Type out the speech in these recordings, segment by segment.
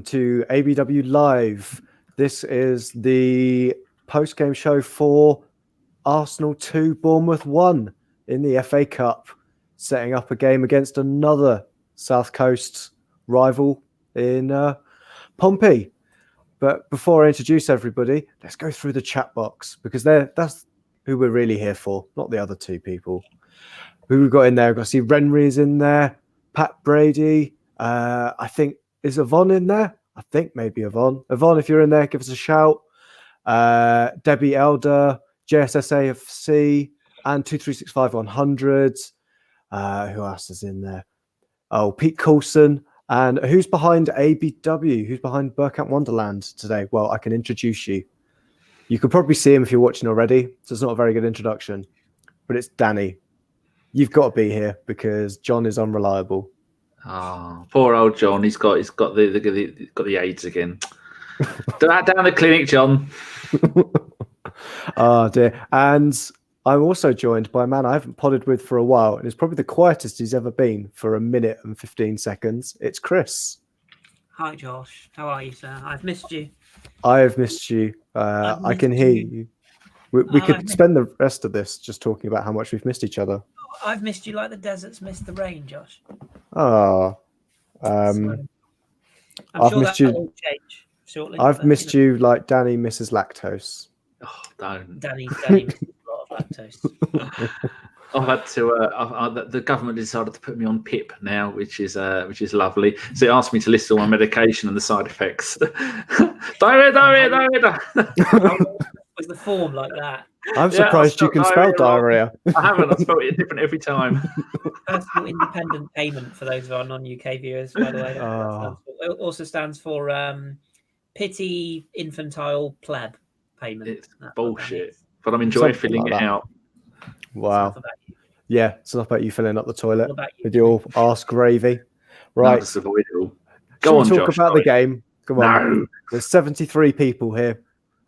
to ABW Live. This is the post-game show for Arsenal 2, Bournemouth 1 in the FA Cup, setting up a game against another South Coast rival in Pompey. But before I introduce everybody, let's go through the chat box, because that's who we're really here for, not the other two people. Who we've got in there? We've got to see Renry is in there, Pat Brady. I think, is Yvonne in there? I think maybe Yvonne. Yvonne, if you're in there, give us a shout. Debbie Elder, JSSAFC, and 2365100. Who else is in there? Oh, Pete Coulson. And who's behind ABW? Who's behind Bergkamp Wonderland today? Well, I can introduce you. You can probably see him if you're watching already, so it's not a very good introduction. But it's Danny. You've got to be here because John is unreliable. Oh, poor old John. He's got the AIDS again. Down the clinic, John. Oh dear. And I'm also joined by a man I haven't podded with for a while, and it's probably the quietest he's ever been for 1 minute and 15 seconds. It's Kris. Hi, Josh. How are you, sir? I've missed you. I have missed you. I can hear you. We could spend the rest of this just talking about how much we've missed each other. I've missed you like the desert's missed the rain, Josh. Oh. I'm I've sure missed that you. will change shortly. I've missed you like Danny misses lactose. Oh, don't. Danny misses a lot of lactose. I've had to. The government decided to put me on PIP now, which is lovely. So it asked me to list all my medication and the side effects. Diarrhea. Was the form like that? I'm surprised you can spell diarrhea. I haven't. I spelled it different every time. Personal independent payment for those of our non-UK viewers, by the way. It also stands for pity infantile pleb payment. It's bullshit, but I'm enjoying filling it out. Wow. Yeah, it's not about you filling up the toilet with your arse gravy. Right. Just avoid it all. Go on, talk about the game. Come on. No. There's 73 people here.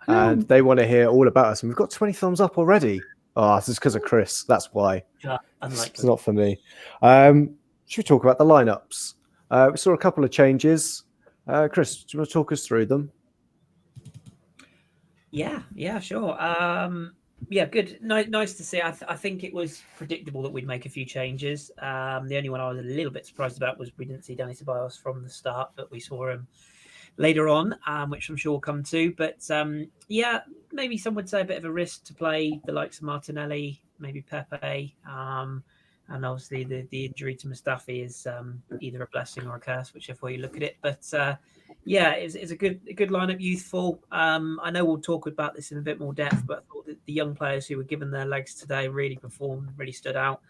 And they want to hear all about us. And we've got 20 thumbs up already. Oh, this is because of Kris. That's why. Yeah, it's not for me. Should we talk about the lineups? We saw a couple of changes. Kris, do you want to talk us through them? Yeah, sure. Yeah, good. Nice to see. I think it was predictable that we'd make a few changes. The only one I was a little bit surprised about was we didn't see Dani Ceballos from the start, but we saw him later on, which I'm sure we'll come to. But yeah, maybe some would say a bit of a risk to play the likes of Martinelli, maybe Pepe, and obviously the injury to Mustafi is either a blessing or a curse, whichever way you look at it. But yeah, it's a good lineup, youthful. I know we'll talk about this in a bit more depth, but I thought that the young players who were given their legs today really performed, really stood out.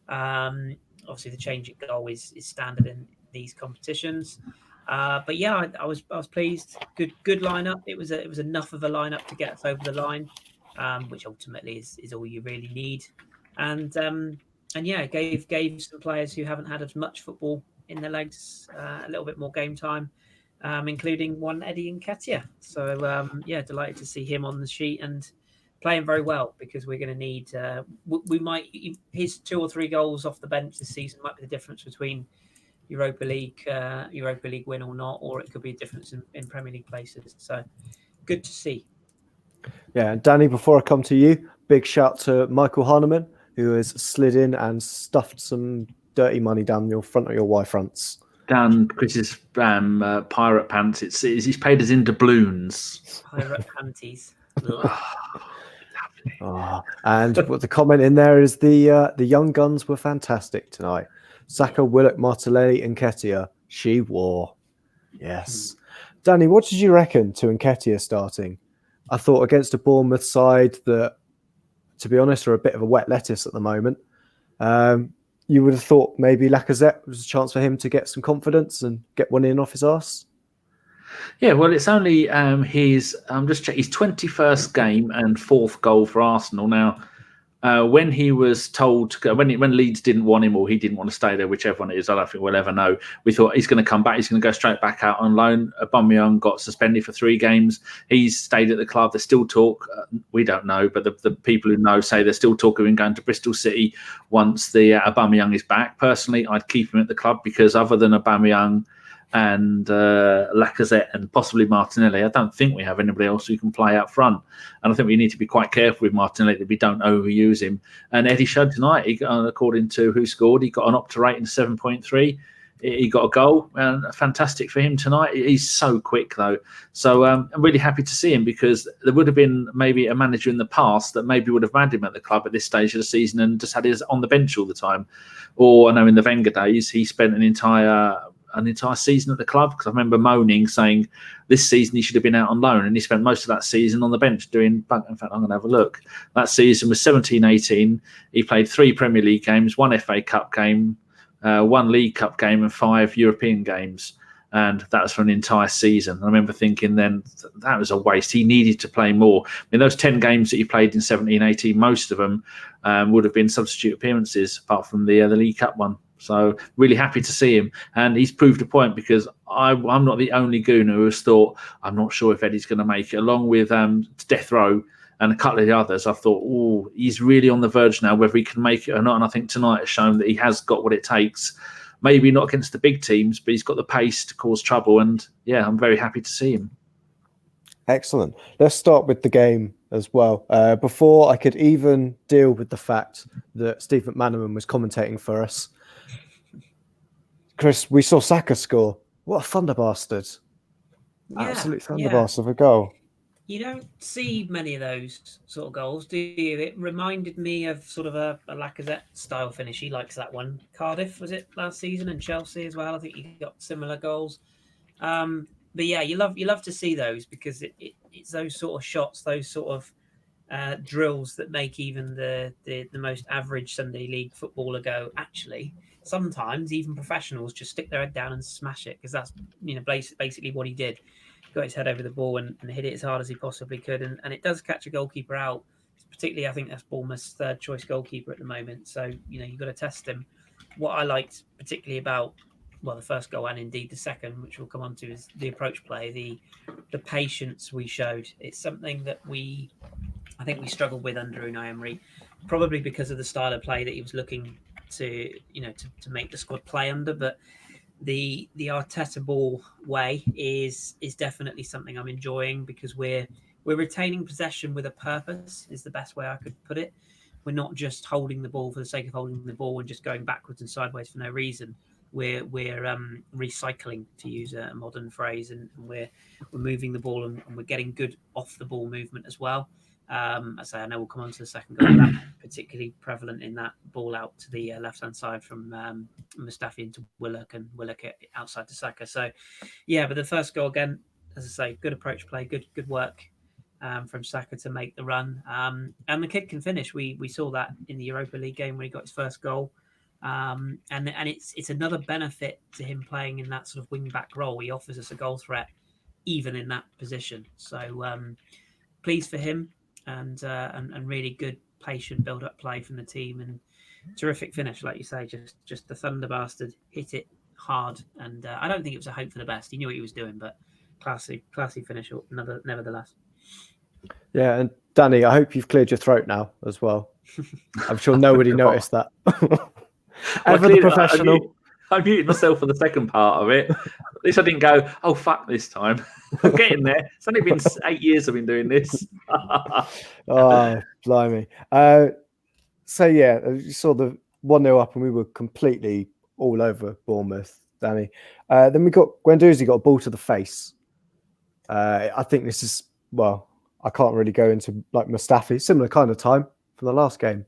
Obviously, the change at goal is standard in these competitions. But yeah, I was pleased. Good lineup. It was enough of a lineup to get us over the line, which ultimately is all you really need. And yeah, gave some players who haven't had as much football in their legs a little bit more game time, including one Eddie Nketiah. So yeah, delighted to see him on the sheet and playing very well, because we're going to need. We might his 2 or 3 goals off the bench this season might be the difference between Europa League win or not, or it could be a difference in Premier League places. So good to see. Yeah, and Danny, before I come to you, big shout to Michael Hahnemann, who has slid in and stuffed some dirty money down your front of your Y fronts. Down Chris's pirate pants. He's paid us in doubloons. Pirate panties. And what the comment in there is the young guns were fantastic tonight. Xhaka, Willock, Martinelli, and Nketiah. She wore. Yes. Danny, what did you reckon to Nketiah starting? I thought against a Bournemouth side that, to be honest, are a bit of a wet lettuce at the moment. You would have thought maybe Lacazette was a chance for him to get some confidence and get one in off his arse. Yeah, well, it's only his 21st game and 4th goal for Arsenal now. When he was told to go, when Leeds didn't want him or he didn't want to stay there, whichever one it is, I don't think we'll ever know. We thought he's going to come back. He's going to go straight back out on loan. Aubameyang got suspended for 3 games. He's stayed at the club. There's still talk. We don't know, but the people who know say there's still talk of him going to Bristol City once the Aubameyang is back. Personally, I'd keep him at the club because other than Aubameyang, and Lacazette and possibly Martinelli. I don't think we have anybody else who can play up front. And I think we need to be quite careful with Martinelli that we don't overuse him. And Eddie showed tonight, according to Who Scored, he got an Opta rating of 7.3. He got a goal, and fantastic for him tonight. He's so quick, though. So I'm really happy to see him, because there would have been maybe a manager in the past that maybe would have had him at the club at this stage of the season and just had his on the bench all the time. Or I know in the Wenger days, he spent an entire season at the club, because I remember moaning, saying this season he should have been out on loan, and he spent most of that season on the bench doing. In fact, I'm going to have a look. That season was 17-18. He played 3 Premier League games, 1 FA Cup game, 1 League Cup game, and 5 European games, and that was for an entire season. I remember thinking then that was a waste. He needed to play more. I mean, those 10 games that he played in 17-18, most of them would have been substitute appearances, apart from the League Cup one. So really happy to see him, and he's proved a point, because I'm not the only Gooner who has thought, I'm not sure if Eddie's going to make it, along with Death Row and a couple of the others. I thought, oh, he's really on the verge now, whether he can make it or not. And I think tonight has shown that he has got what it takes. Maybe not against the big teams, but he's got the pace to cause trouble. And yeah, I'm very happy to see him. Excellent. Let's start with the game as well. Before I could even deal with the fact that Steve McManaman was commentating for us, Kris, we saw Saka score. What a thunder bastard. Absolute thunder bastard of a goal. You don't see many of those sort of goals, do you? It reminded me of sort of a Lacazette style finish. He likes that one. Cardiff, was it last season, and Chelsea as well? I think he got similar goals. But yeah, you love to see those, because it's those sort of shots, those sort of drills that make even the most average Sunday league footballer go, actually, sometimes even professionals just stick their head down and smash it, because that's basically what he did. Got his head over the ball and hit it as hard as he possibly could, and it does catch a goalkeeper out. Particularly, I think that's Bournemouth's 3rd choice goalkeeper at the moment. So you've got to test him. What I liked particularly about the first goal, and indeed the second, which we'll come on to, is the approach play, the patience we showed. It's something that I think we struggled with under Unai Emery, probably because of the style of play that he was looking to make the squad play under, but. The Arteta ball way is definitely something I'm enjoying, because we're retaining possession with a purpose, is the best way I could put it. We're not just holding the ball for the sake of holding the ball and just going backwards and sideways for no reason. We're recycling, to use a modern phrase, and we're moving the ball, and we're getting good off the ball movement as well. I know we'll come on to the second goal. That particularly prevalent in that ball out to the left-hand side from Mustafi into Willock, and Willock outside to Xhaka. So, yeah, but the first goal, again, as I say, good approach play, good work from Xhaka to make the run. And the kid can finish. We saw that in the Europa League game where he got his first goal. And it's another benefit to him playing in that sort of wing-back role. He offers us a goal threat even in that position. So pleased for him. And really good, patient build-up play from the team, and terrific finish, like you say. Just the thunder bastard hit it hard, and I don't think it was a hope for the best. He knew what he was doing, but classy finish, nevertheless. Yeah, and Danny, I hope you've cleared your throat now as well. I'm sure nobody noticed that. Ever the professional. I muted myself for the second part of it. At least I didn't go, oh, fuck this time. I'm getting there. It's only been 8 years I've been doing this. Oh, blimey. So, yeah, you saw the 1-0 up and we were completely all over Bournemouth, Danny. Then we got Guendouzi got a ball to the face. I think this is, I can't really go into like Mustafi, similar kind of time from the last game.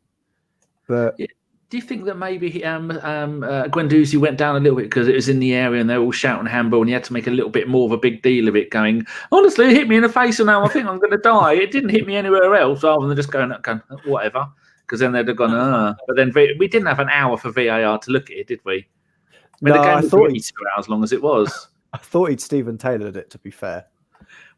But... Yeah. Do you think that maybe Guendouzi went down a little bit because it was in the area and they were all shouting handball, and he had to make a little bit more of a big deal of it, going, honestly, it hit me in the face and now I think I'm going to die. It didn't hit me anywhere else, rather than just going whatever, because then they'd have gone, But then we didn't have an hour for VAR to look at it, did we? I mean, no, I thought he'd 2 hours long as it was. I thought he'd Stephen Taylored it, to be fair.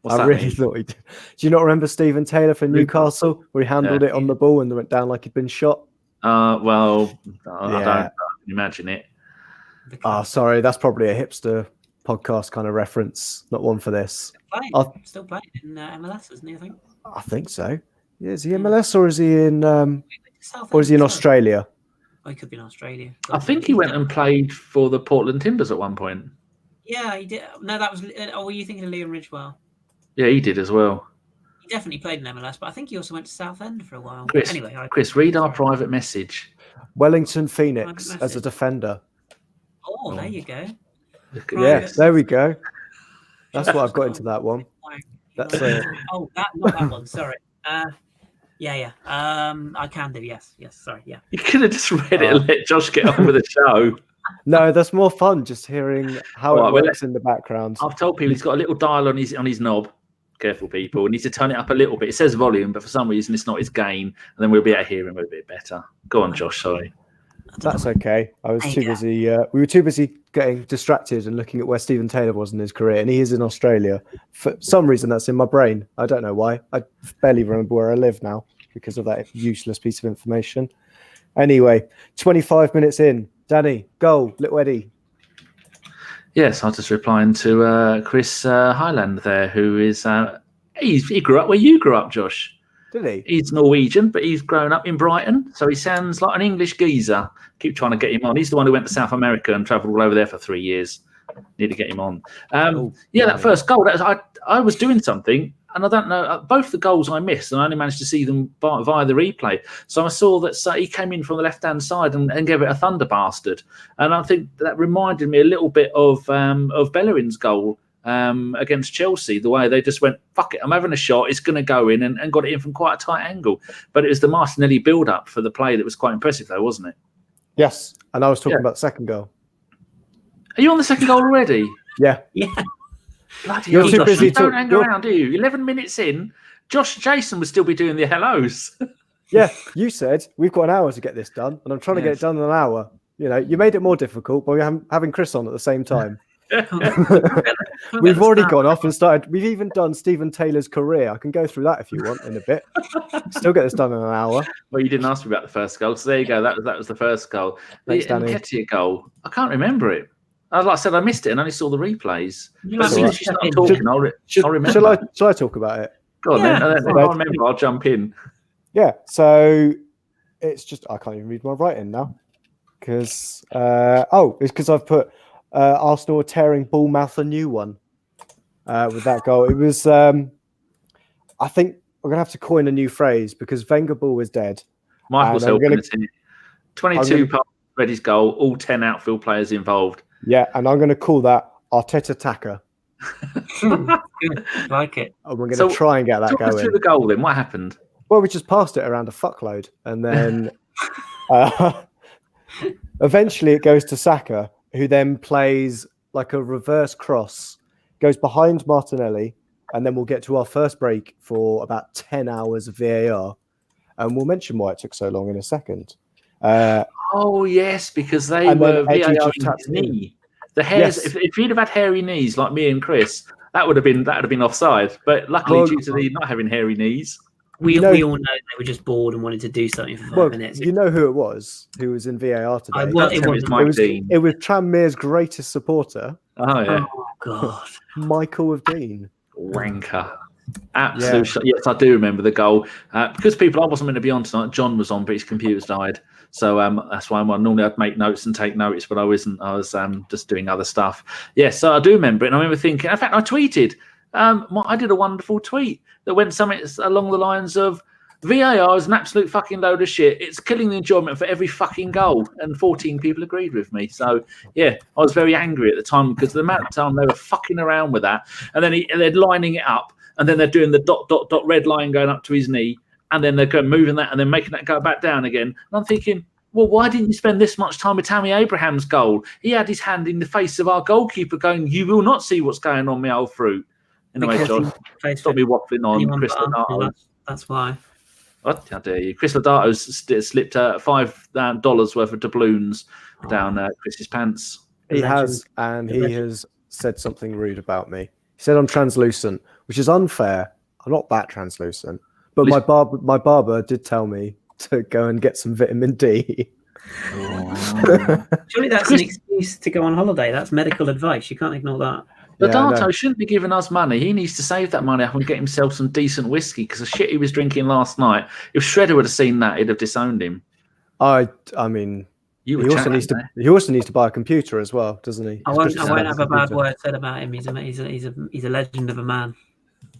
What's I really thought he did. Do you not remember Stephen Taylor for Newcastle, where he handled it on the ball and went down like he'd been shot? I don't imagine it. Sorry, that's probably a hipster podcast kind of reference, not one for this. Still playing in MLS, isn't he? I think so. Yeah, is he MLS or is he in Australia? Oh, he could be in Australia. I think he went and played for the Portland Timbers at one point. Yeah, he did. No, that was. Were you thinking of Liam Ridgewell? Yeah, he did as well. He definitely played in MLS, but I think he also went to Southend for a while. Kris, Anyway, Kris, read our private message. Wellington Phoenix as a defender. Oh, there you go. Yes, there we go. That's what I've got into that one. That's it. Oh, not that one. Sorry. Yeah. I can do. Yes. Sorry. Yeah. You could have just read it and let Josh get on with the show. No, that's more fun just hearing how it works in the background. I've told people he's got a little dial on his knob. Careful, people. We need to turn it up a little bit. It says volume, but for some reason it's not his gain, and then we'll be able to hear him a bit better. Go on, Josh. Sorry. That's okay. I was too busy. We were too busy getting distracted and looking at where Stephen Taylor was in his career, and he is in Australia. For some reason, that's in my brain. I don't know why. I barely remember where I live now because of that useless piece of information. Anyway, 25 minutes in. Danny, goal, Little Eddie. Yes, I was just replying to Kris Highland there, who is he grew up where you grew up, Josh. Did he? He's Norwegian, but he's grown up in Brighton, so he sounds like an English geezer. Keep trying to get him on. He's the one who went to South America and travelled all over there for 3 years. Need to get him on. That first goal. I was doing something, and I don't know. Both the goals I missed, and I only managed to see them via the replay. So I saw that he came in from the left-hand side and gave it a thunder bastard. And I think that reminded me a little bit of Bellerin's goal against Chelsea. The way they just went, fuck it, I'm having a shot. It's going to go in, and got it in from quite a tight angle. But it was the Martinelli build-up for the play that was quite impressive, though, wasn't it? Yes, and I was talking about the second goal. Are you on the second goal already? Yeah. Bloody You're too busy. Don't hang around, do you? 11 minutes in, Jason would still be doing the hellos. Yeah, you said we've got an hour to get this done, and I'm trying to get it done in an hour. You know, you made it more difficult by having Kris on at the same time. We've already gone off and started. We've even done Stephen Taylor's career. I can go through that if you want in a bit. Still get this done in an hour. Well, you didn't ask me about the first goal, so there you go. That was the first goal. Thanks, the Nketiah goal, I can't remember it. Like I said, I missed it and only saw the replays. But as soon as you start talking, I'll remember. Shall I talk about it? Go on then. And then I remember, I'll jump in. Yeah, so it's just, I can't even read my writing now. Because, it's because I've put Arsenal tearing Bournemouth a new one with that goal. It was, I think we're going to have to coin a new phrase because Wenger ball is dead. Michael's helping us here. 22 parts of Reddy's goal, all 10 outfield players involved. Yeah, and I'm going to call that Arteta Taka. Like it. And we're going to try and get that going. Talk us through the goal then. What happened? Well, we just passed it around a fuckload. And then eventually it goes to Saka, who then plays like a reverse cross, goes behind Martinelli, and then we'll get to our first break for about 10 hours of VAR. And we'll mention why it took so long in a second. Yes, because they were VAR his knee. The hairs. Yes. If he'd have had hairy knees like me and Kris, that would have been offside. But luckily, due to the not having hairy knees, we all know they were just bored and wanted to do something for 5 minutes. You know who it was who was in VAR today? It was Tranmere's greatest supporter. Oh yeah. Oh God. Michael of Dean. Wanker. Absolute yes, I do remember the goal. Because I wasn't meant to be on tonight. John was on, but his computer's died. So that's why normally I'd make notes and take notes, but I wasn't. I was just doing other stuff. Yes, so I do remember it. And I remember thinking, in fact, I tweeted. I did a wonderful tweet that went something along the lines of, VAR is an absolute fucking load of shit. It's killing the enjoyment for every fucking goal. And 14 people agreed with me. So, yeah, I was very angry at the time because the amount of time they were fucking around with that. And then they're lining it up. And then they're doing the ... red line going up to his knee. And then they're going moving that and then making that go back down again. And I'm thinking, well, why didn't you spend this much time with Tammy Abraham's goal? He had his hand in the face of our goalkeeper going, you will not see what's going on, my old fruit. Anyway, John, stop me waffling on. Kris Lodato. That's why. What? How dare you? Kris Lodato's slipped $5 worth of doubloons down Kris's pants. He has, and he has said something rude about me. He said I'm translucent, which is unfair. I'm not that translucent. But my barber did tell me to go and get some vitamin D. Surely that's an excuse to go on holiday. That's medical advice. You can't ignore that. Lodato shouldn't be giving us money. He needs to save that money up and get himself some decent whiskey because the shit he was drinking last night, if Shredder would have seen that, he'd have disowned him. I mean, He also needs to buy a computer as well, doesn't he? I won't have a bad word said about him. He's a legend of a man.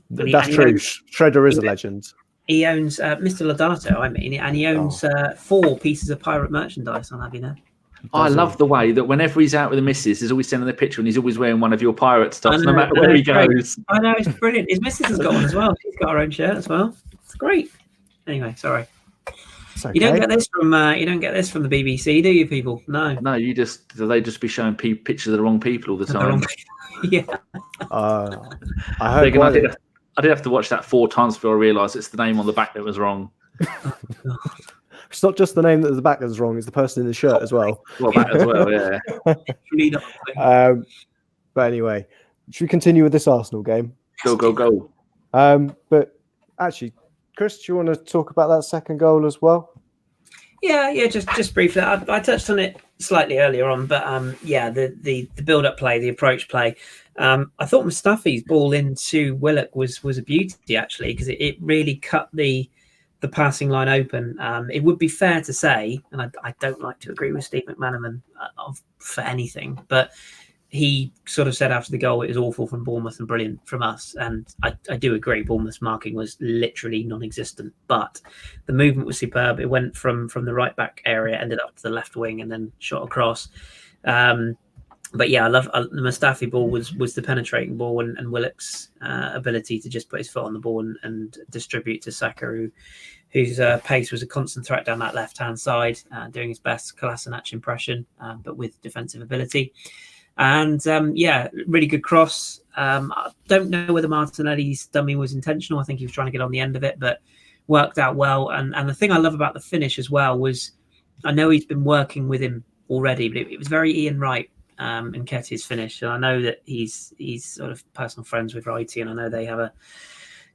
That's true. Shredder is a legend. He owns Mr. Lodato, and he owns 4 pieces of pirate merchandise on Abby. I love the way that whenever he's out with the missus, he's always sending the picture and he's always wearing one of your pirate stuff, no matter where he goes. I know, it's brilliant. His missus has got one as well. She's got her own shirt as well. It's great. Anyway, sorry. Okay. You don't get this from the BBC, do you, people? No. No, they just be showing pictures of the wrong people all the time. Yeah. I did have to watch that 4 times before I realised it's the name on the back that was wrong. It's not just the name that the back is wrong; it's the person in the shirt as well. Well, that as well, yeah. But anyway, should we continue with this Arsenal game? Go. But actually, Kris, do you want to talk about that second goal as well? Yeah, just briefly. I touched on it slightly earlier on, but the build-up play, the approach play. I thought Mustafi's ball into Willock was a beauty actually, because it really cut the passing line open. It would be fair to say, and I don't like to agree with Steve McManaman for anything, but he sort of said after the goal it was awful from Bournemouth and brilliant from us, and I do agree. Bournemouth's marking was literally non-existent, but the movement was superb. It went from the right back area, ended up to the left wing, and then shot across. But yeah, I love the Mustafi ball was the penetrating ball, and Willock's ability to just put his foot on the ball and distribute to Xhaka, whose pace was a constant threat down that left-hand side, doing his best Kolasinac impression, but with defensive ability. And really good cross. I don't know whether Martinelli's dummy was intentional. I think he was trying to get on the end of it, but worked out well. And the thing I love about the finish as well was, I know he's been working with him already, but it was very Ian Wright. Nketiah's finish, and I know that he's sort of personal friends with Wrighty, and I know they have a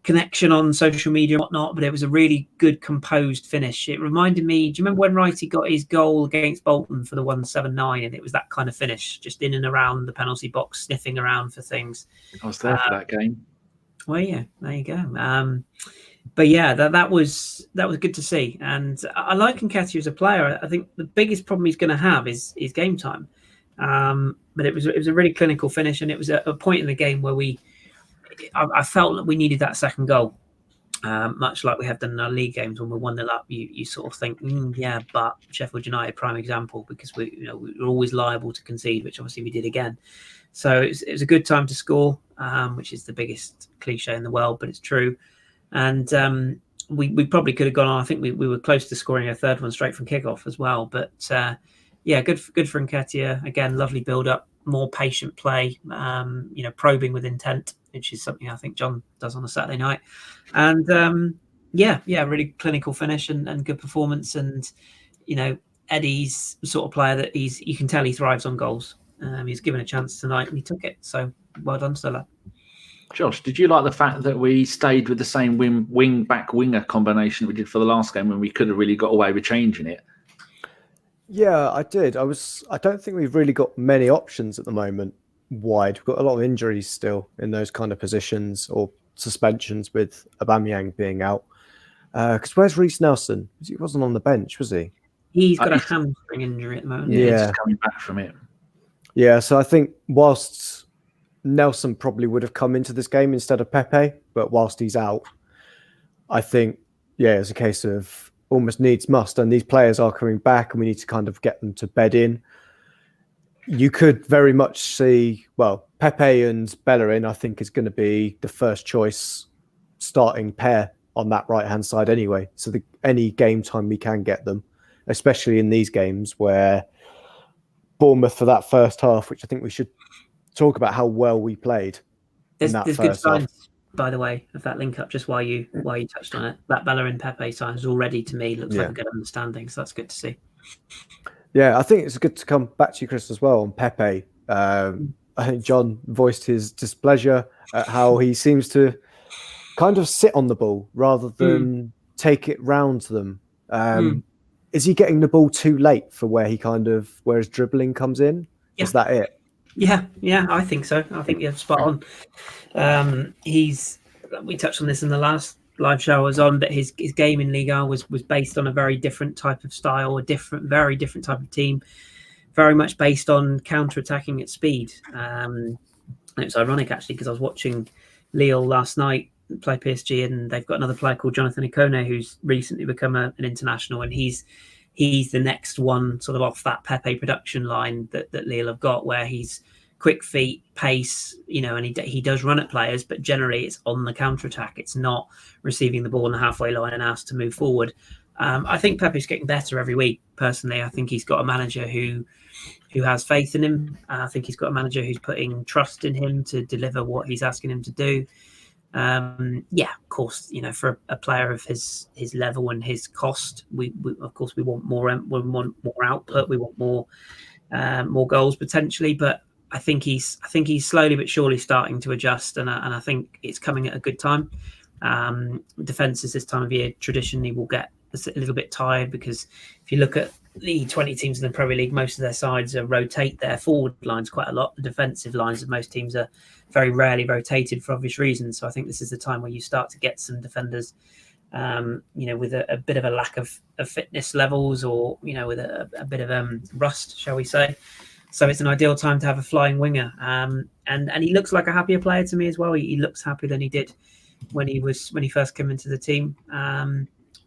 connection on social media and whatnot, but it was a really good composed finish. It reminded me, do you remember when Wrighty got his goal against Bolton for the 179, and it was that kind of finish, just in and around the penalty box, sniffing around for things. I was there for that game. Well, yeah, there you go. But yeah, that was good to see, and I like Nketiah as a player. I think the biggest problem he's going to have is game time. But it was a really clinical finish, and it was a point in the game where I felt that we needed that second goal, much like we have done in our league games when we're 1-0 up. You sort of think, but Sheffield United, prime example, because we're always liable to concede, which obviously we did again. So it was a good time to score, which is the biggest cliche in the world, but it's true. And we probably could have gone on. I think we were close to scoring a third one straight from kickoff as well, but. Good for Nketiah. Again, lovely build-up, more patient play, probing with intent, which is something I think John does on a Saturday night. And, really clinical finish and good performance. And, Eddie's the sort of player that you can tell he thrives on goals. He's given a chance tonight and he took it. So, well done, Stella. Josh, did you like the fact that we stayed with the same wing-back-winger combination we did for the last game when we could have really got away with changing it? Yeah, I did. I don't think we've really got many options at the moment wide. We've got a lot of injuries still in those kind of positions, or suspensions with Aubameyang being out. Because where's Reece Nelson? He wasn't on the bench, was he? He's got a hamstring injury at the moment. Yeah, he's coming back from it. Yeah, so I think whilst Nelson probably would have come into this game instead of Pepe, but whilst he's out, I think, it's a case of almost needs must, and these players are coming back and we need to kind of get them to bed in. You could very much see, Pepe and Bellerin, I think, is going to be the first choice starting pair on that right-hand side anyway. So any game time we can get them, especially in these games where Bournemouth for that first half, which I think we should talk about how well we played. There's good signs, by the way, of that link up, just while you touched on it. That Bellerin Pepe signs already, to me, looks like a good understanding, so that's good to see. Yeah, I think it's good to come back to you, Kris, as well, on Pepe. I think John voiced his displeasure at how he seems to kind of sit on the ball rather than take it round to them. Is he getting the ball too late for where his dribbling comes in? Yeah. Is that it? Yeah, I think so. I think you're spot on. We touched on this in the last live show I was on, but his game in Liga was based on a very different type of style, very different type of team, very much based on counter-attacking at speed. And it was ironic actually because I was watching Lille last night play PSG, and they've got another player called Jonathan Ikone who's recently become an international, and he's the next one sort of off that Pepe production line that Lille have got, where he's quick feet, pace, and he does run at players, but generally it's on the counter attack. It's not receiving the ball on the halfway line and asked to move forward. I think Pepe's getting better every week. Personally, I think he's got a manager who has faith in him. I think he's got a manager who's putting trust in him to deliver what he's asking him to do. Of course, for a player of his level and his cost, we want more output, we want more goals potentially, but I think he's slowly but surely starting to adjust, and I think it's coming at a good time. Defenses this time of year traditionally will get a little bit tired, because if you look at the 20 teams in the Premier League, most of their sides rotate their forward lines quite a lot. The defensive lines of most teams are very rarely rotated for obvious reasons. So I think this is the time where you start to get some defenders, with a bit of a lack of fitness levels, or with a bit of rust, shall we say. So it's an ideal time to have a flying winger, and he looks like a happier player to me as well. He looks happier than he did when he first came into the team.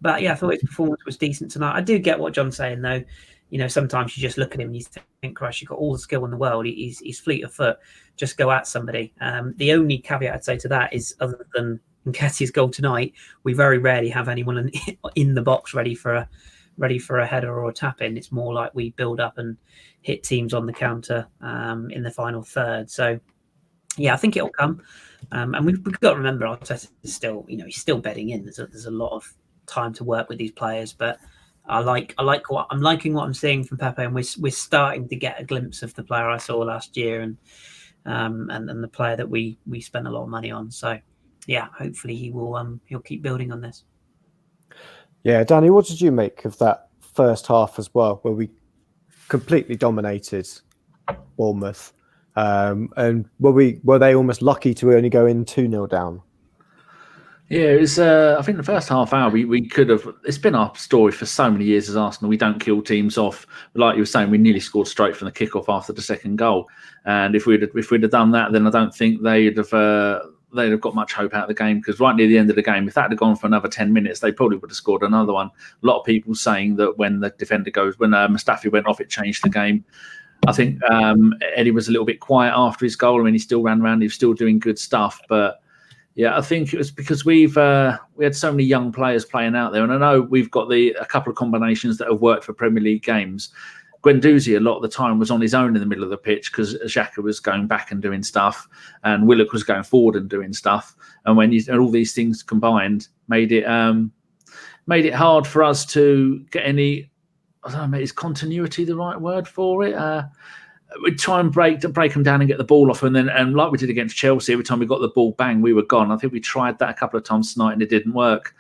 But yeah, I thought his performance was decent tonight. I do get what John's saying though. Sometimes you just look at him and you think, Christ, you've got all the skill in the world. He's fleet of foot. Just go at somebody. The only caveat I'd say to that is, other than Nketiah's goal tonight, we very rarely have anyone in the box ready for a header or a tap in. It's more like we build up and hit teams on the counter in the final third. So yeah, I think it'll come. And we've got to remember, Arteta is still, he's still bedding in. There's a lot of time to work with these players, but I'm liking what I'm seeing from Pepe, and we're starting to get a glimpse of the player I saw last year, and the player that we spent a lot of money on. So yeah, hopefully he'll keep building on this. Yeah, Danny, what did you make of that first half as well, where we completely dominated Bournemouth? And were they almost lucky to only go in 2-0 down? Yeah, it was. I think the first half hour we could have. It's been our story for so many years as Arsenal. We don't kill teams off. Like you were saying, we nearly scored straight from the kickoff after the second goal. And if we'd have done that, then I don't think they'd have got much hope out of the game. Because right near the end of the game, if that had gone for another 10 minutes, they probably would have scored another one. A lot of people saying that when the defender when Mustafi went off, it changed the game. I think Eddie was a little bit quiet after his goal. I mean, he still ran around. He was still doing good stuff, but. Yeah, I think it was because we had so many young players playing out there, and I know we've got a couple of combinations that have worked for Premier League games. Guendouzi a lot of the time was on his own in the middle of the pitch because Xhaka was going back and doing stuff, and Willock was going forward and doing stuff. And and all these things combined made it hard for us to get any. I don't know, is continuity the right word for it? We'd try and break them down and get the ball off, and like we did against Chelsea, every time we got the ball, bang, we were gone. I think we tried that a couple of times tonight and it didn't work.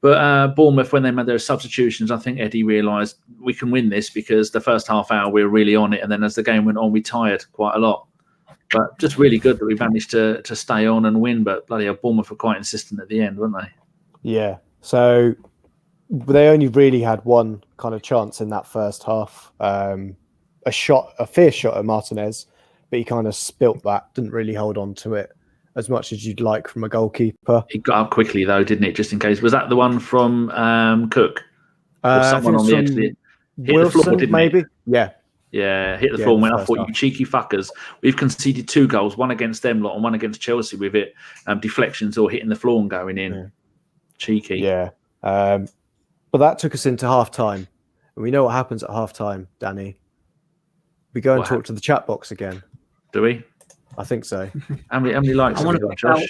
But Bournemouth, when they made their substitutions, I think Eddie realised we can win this, because the first half hour we were really on it, and then as the game went on, we tired quite a lot. But just really good that we managed to stay on and win. But bloody hell, Bournemouth were quite insistent at the end, weren't they? Yeah. So they only really had one kind of chance in that first half. A fierce shot at Martinez, but he kind of spilt that, didn't really hold on to it as much as you'd like from a goalkeeper. He got up quickly though, didn't it? Just in case. Was that the one from Cook? Or someone on the edge? Hit Wilson, the floor, didn't maybe? it? Yeah, hit the floor and went, I thought, you cheeky fuckers. We've conceded 2 goals, one against them lot and one against Chelsea with it. Deflections or hitting the floor and going in. Yeah. Cheeky. Yeah. But that took us into half-time. And we know what happens at half-time, Danny. We go and talk to the chat box again. Do we? I think so. How many likes have we got, Josh?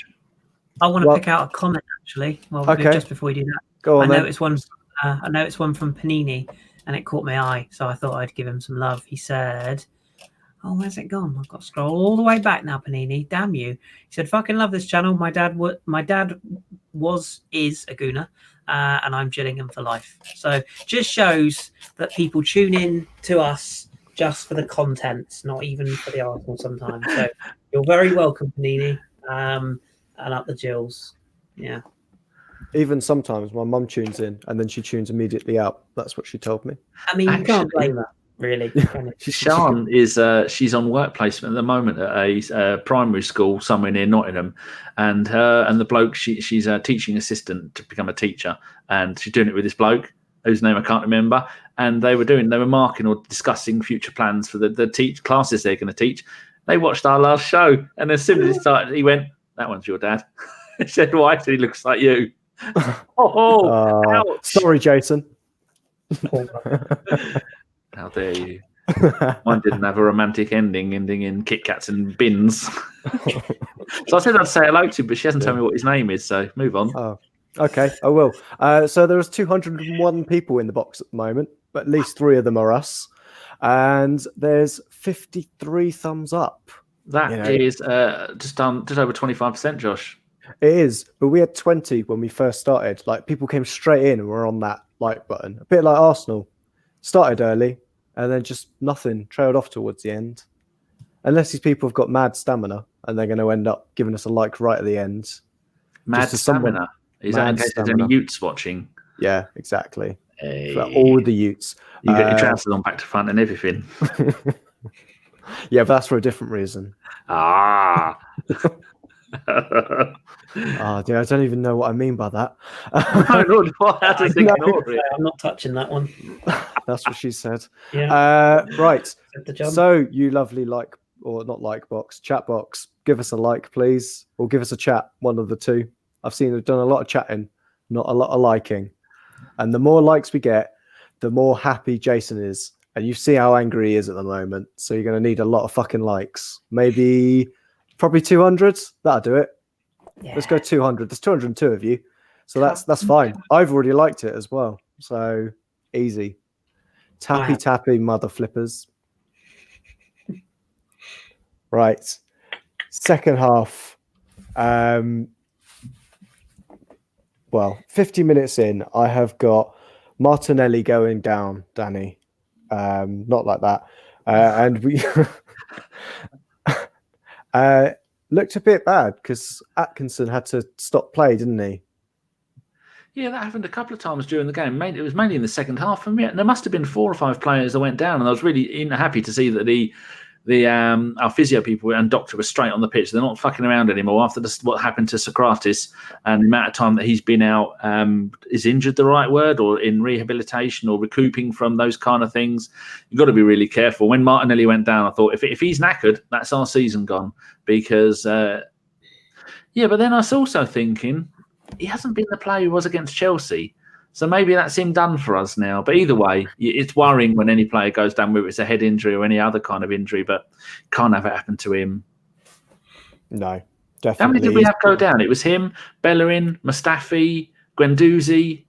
I want to pick out a comment, actually. Well, okay. Just before we do that. Go on, I noticed one from Panini, and it caught my eye, so I thought I'd give him some love. He said, oh, where's it gone? I've got to scroll all the way back now, Panini. Damn you. He said, fucking love this channel. My dad is a Gooner, and I'm Gillingham for life. So just shows that people tune in to us just for the content, not even for the article sometimes. So you're very welcome, Panini, and up the Jills. Yeah. Even sometimes my mum tunes in and then she tunes immediately out. That's what she told me. I mean, you can't blame that, really. Can you? Sian is she's on work placement at the moment at a primary school somewhere near Nottingham, and her and the bloke she's a teaching assistant to become a teacher, and she's doing it with this bloke whose name I can't remember. And they were marking or discussing future plans for the classes they're going to teach. They watched our last show, and as soon as it started, he went, "That one's your dad." He said, "Why?" I said, "He looks like you." Ouch. Sorry, Jason. How dare you? Mine didn't have a romantic ending in Kit Kats and bins. So I said I'd say hello to him, but she hasn't told me what his name is, so move on. Oh, okay, I will. So there's 201 people in the box at the moment, but at least 3 of them are us. And there's 53 thumbs up. That is just over 25%, Josh. It is, but we had 20 when we first started. Like, people came straight in and were on that like button. A bit like Arsenal. Started early and then just nothing, trailed off towards the end. Unless these people have got mad stamina and they're going to end up giving us a like right at the end. Mad stamina? Is that in case there's any Utes watching? Yeah, exactly. Hey. For all the Utes. You get your trousers on back to front and everything. Yeah, but that's for a different reason. Ah. Oh, dear, I don't even know what I mean by that. I'm not touching that one. That's what she said. Yeah. Right. So, you lovely chat box, give us a like, please, or give us a chat. One of the two. I've seen they've done a lot of chatting, not a lot of liking. And the more likes we get, the more happy Jason is. And you see how angry he is at the moment. So you're going to need a lot of fucking likes. Probably 200. That'll do it. Yeah. Let's go 200. There's 202 of you. So that's fine. I've already liked it as well. So easy. Tappy, mother flippers. Right. Second half. 50 minutes in, I have got Martinelli going down, Danny. Not like that. And we looked a bit bad because Atkinson had to stop play, didn't he? Yeah, that happened a couple of times during the game. It was mainly in the second half for me. There must have been 4 or 5 players that went down, and I was really happy to see that our physio people and doctor were straight on the pitch. They're not fucking around anymore after what happened to Sokratis and the amount of time that he's been out. Is injured the right word, or in rehabilitation or recouping from those kind of things? You've got to be really careful. When Martinelli went down, I thought if he's knackered, that's our season gone. Because, but then I was also thinking he hasn't been the player he was against Chelsea. So maybe that's him done for us now. But either way, it's worrying when any player goes down, whether it's a head injury or any other kind of injury, but can't have it happen to him. No, definitely. How many did we have go down? It was him, Bellerin, Mustafi, Guendouzi.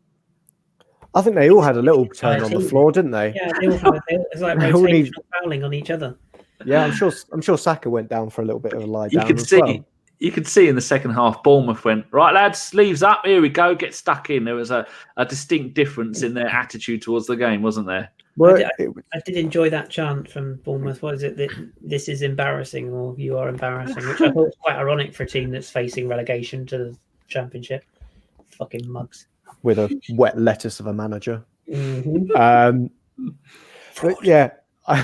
I think they all had a little turn on the floor, didn't they? Yeah, they all had it's like rotational fouling on each other. Yeah, I'm sure Saka went down for a little bit of a lie down as well. You could see in the second half, Bournemouth went, right, lads, sleeves up, here we go, get stuck in. There was a distinct difference in their attitude towards the game, wasn't there? Well, I did enjoy that chant from Bournemouth. What is it? That this is embarrassing, or you are embarrassing, which I thought was quite ironic for a team that's facing relegation to the Championship. Fucking mugs. With a wet lettuce of a manager. Mm-hmm. But yeah, I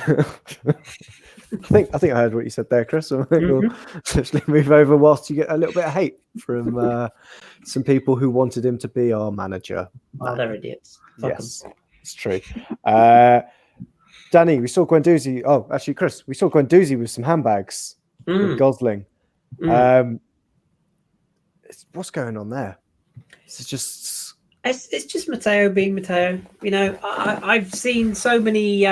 think I heard what you said there, Kris. So we'll essentially move over whilst you get a little bit of hate from some people who wanted him to be our manager. Oh, they're idiots. Yes, it's true. Danny, we saw Guendouzi. Oh, actually, Kris, we saw Guendouzi with some handbags with Gosling. What's going on there? It's just Matteo being Matteo. You know, I've seen so many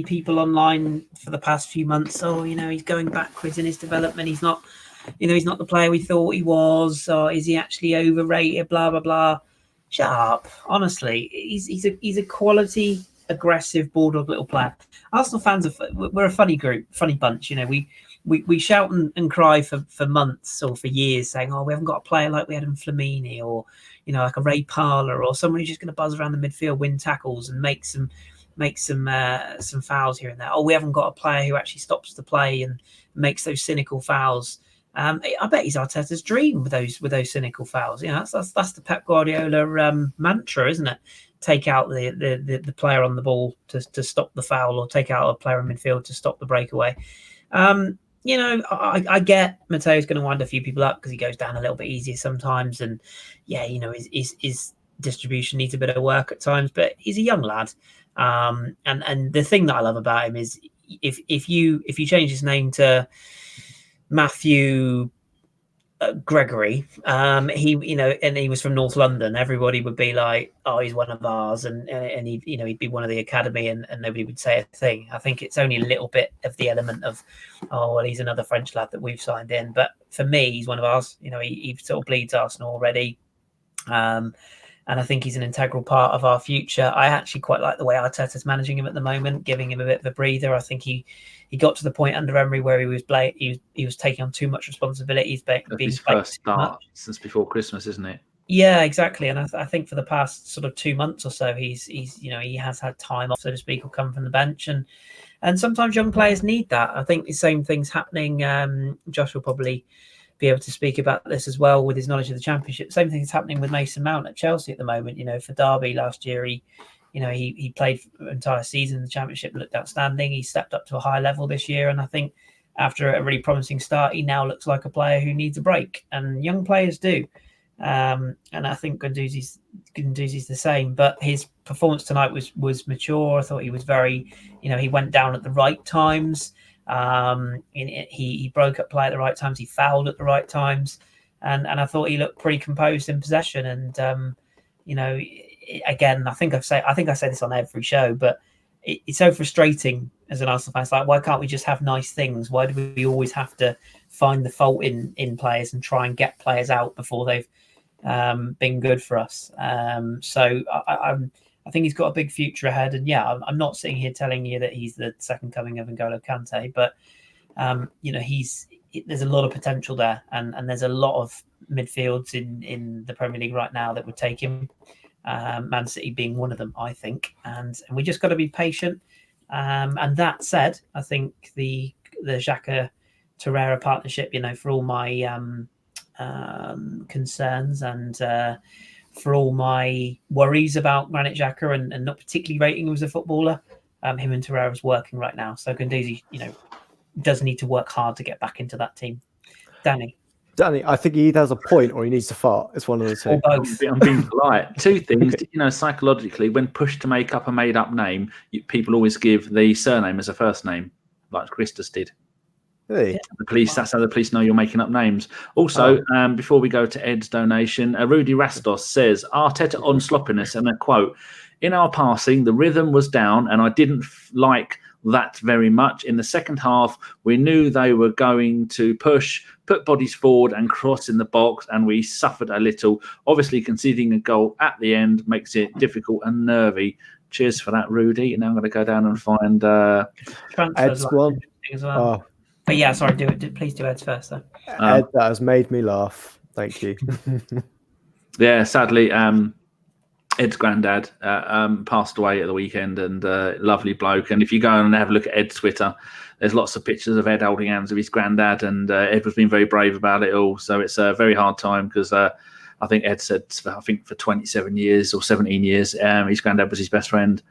people online for the past few months. Oh, you know, he's going backwards in his development. He's not the player we thought he was. Or is he actually overrated? Blah blah blah. Shut up. Honestly, he's a quality, aggressive, bulldog little player. Arsenal fans we're a funny group, funny bunch. You know, we shout and cry for months or for years, saying, "Oh, we haven't got a player like we had in Flamini," or you know, like a Ray Parlour, or someone who's just going to buzz around the midfield, win tackles, and make some fouls here and there. Oh, we haven't got a player who actually stops the play and makes those cynical fouls. I bet he's Arteta's dream with those cynical fouls. You know, that's the Pep Guardiola mantra, isn't it? Take out the player on the ball to stop the foul, or take out a player in midfield to stop the breakaway. You know, I get Matteo's going to wind a few people up because he goes down a little bit easier sometimes, and yeah, you know, his distribution needs a bit of work at times, but he's a young lad. And the thing that I love about him is if you change his name to Matthew Gregory, he was from North London, everybody would be like, oh, he's one of ours, and he'd be one of the academy, and nobody would say a thing. I think it's only a little bit of the element of, oh, well, he's another French lad that we've signed in, but for me, he's one of ours. You know, he sort of bleeds Arsenal already, and I think he's an integral part of our future. I actually quite like the way Arteta's managing him at the moment, giving him a bit of a breather. I think he got to the point under Emery where he was taking on too much responsibility. He's being his first start since before Christmas, isn't it? Yeah, exactly. And I think for the past sort of 2 months or so, he has had time off, so to speak, or come from the bench, and sometimes young players need that. I think the same thing's happening. Josh will probably be able to speak about this as well with his knowledge of the Championship. Same thing is happening with Mason Mount at Chelsea at the moment. You know, for Derby last year, he played the entire season in the Championship, looked outstanding. He stepped up to a high level this year, and I think after a really promising start, he now looks like a player who needs a break, and young players do. And I think Guendouzi's the same, but his performance tonight was mature. I thought he was very, he went down at the right times. He broke up play at the right times. He fouled at the right times, and I thought he looked pretty composed in possession. And again, I think I say this on every show, but it's so frustrating as an Arsenal fan. It's like, why can't we just have nice things? Why do we always have to find the fault in players and try and get players out before they've been good for us? So I think he's got a big future ahead. And yeah, I'm not sitting here telling you that he's the second coming of N'Golo Kante, but there's a lot of potential there, and there's a lot of midfields in the Premier League right now that would take him. Man City being one of them, I think, and we just got to be patient. And that said, I think the Xhaka Torreira partnership, for all my concerns and for all my worries about Granit Xhaka and not particularly rating him as a footballer, him and Torreira is working right now. So Guendouzi, does need to work hard to get back into that team. Danny, I think he either has a point or he needs to fart. It's one of the two. Or both. I'm being polite. Two things, psychologically, when pushed to make up a made-up name, people always give the surname as a first name, like Kris just did. Hey. The police, that's how the police know you're making up names. Also, before we go to Ed's donation, Rudy Rastos says, Arteta on sloppiness, and a quote, in our passing, the rhythm was down and I didn't like that very much. In the second half, we knew they were going to push, put bodies forward and cross in the box, and we suffered a little. Obviously, conceding a goal at the end makes it difficult and nervy. Cheers for that, Rudy. And now I'm going to go down and find Ed's one as well. But yeah, sorry, please do Ed's first though. Ed, that has made me laugh. Thank you. Yeah, sadly, Ed's granddad passed away at the weekend, and lovely bloke. And if you go and have a look at Ed's Twitter, there's lots of pictures of Ed holding hands with his granddad, and Ed was being very brave about it all. So it's a very hard time because I think Ed said, for 27 years or 17 years, his granddad was his best friend.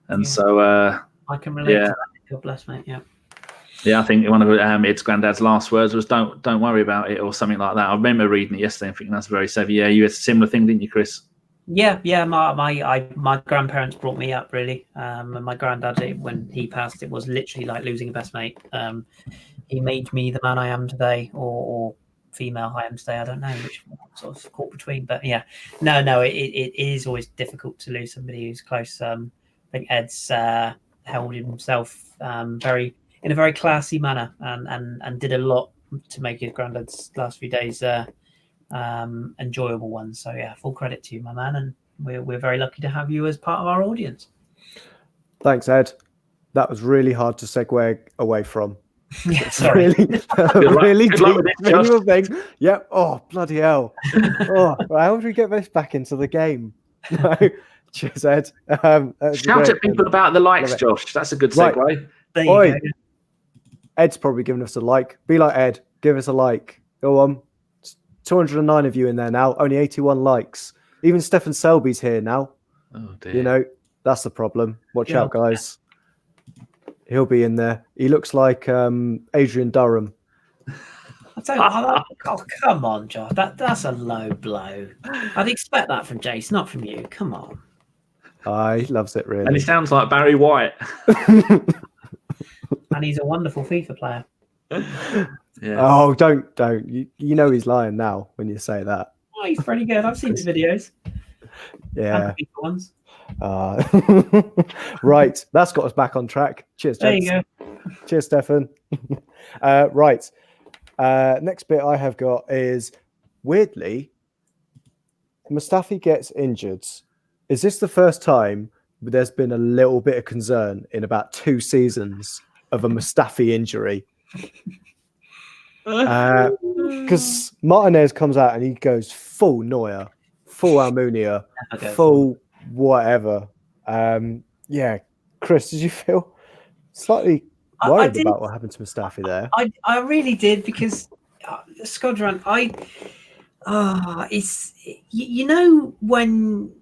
And so I can relate to that. God bless, mate. Yeah. Yeah, I think one of Ed's granddad's last words was "Don't worry about it" or something like that. I remember reading it yesterday and thinking that's very savvy. Yeah, you had a similar thing, didn't you, Kris? Yeah. My grandparents brought me up really, and my granddad, when he passed, it was literally like losing a best mate. He made me the man I am today, or female I am today. I don't know which sort of caught between, but yeah, no, it is always difficult to lose somebody who's close. I think Ed's held himself in a very classy manner, and did a lot to make his granddad's last few days enjoyable ones. So yeah, full credit to you, my man, and we're very lucky to have you as part of our audience. Thanks, Ed. That was really hard to segue away from. Yeah, sorry. Really deep thing. Yep. Oh, bloody hell. How do we get this back into the game? No. Cheers, Ed. Shout at people about the likes, Josh. That's a good segue. Right. Oi. Ed's probably giving us a like. Be like Ed. Give us a like. Go on. 209 of you in there now. Only 81 likes. Even Stefan Selby's here now. Oh dear. You know, that's the problem. Watch out, guys. He'll be in there. He looks like Adrian Durham. Oh, come on, Josh. That's a low blow. I'd expect that from Jace, not from you. Come on. He loves it, really. And he sounds like Barry White. And he's a wonderful FIFA player. Yeah. Oh, don't. You know he's lying now when you say that. Oh, he's pretty good. I've seen his videos. Yeah. And FIFA ones. Right. That's got us back on track. Cheers, gents. There you go. Cheers, Stefan. Right. Next bit I have got is, weirdly, Mustafi gets injured. Is this the first time there's been a little bit of concern in about 2 seasons of a Mustafi injury? Because Martinez comes out and he goes full Neuer, full Almunia, full whatever. Yeah, Kris, did you feel slightly worried about what happened to Mustafi there? I really did, because Skodran, it's when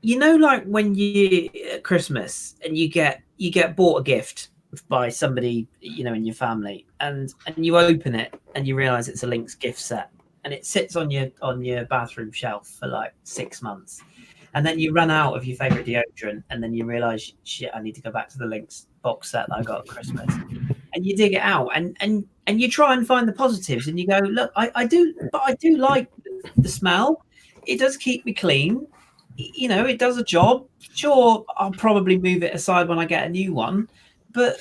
you at Christmas and you get bought a gift by somebody in your family, and you open it and you realize it's a Lynx gift set, and it sits on your bathroom shelf for like 6 months, and then you run out of your favorite deodorant, and then you realize, shit, I need to go back to the Lynx box set that I got at Christmas, and you dig it out and you try and find the positives, and you go, look, I do like the smell. It does keep me clean. It does a job. Sure, I'll probably move it aside when I get a new one, but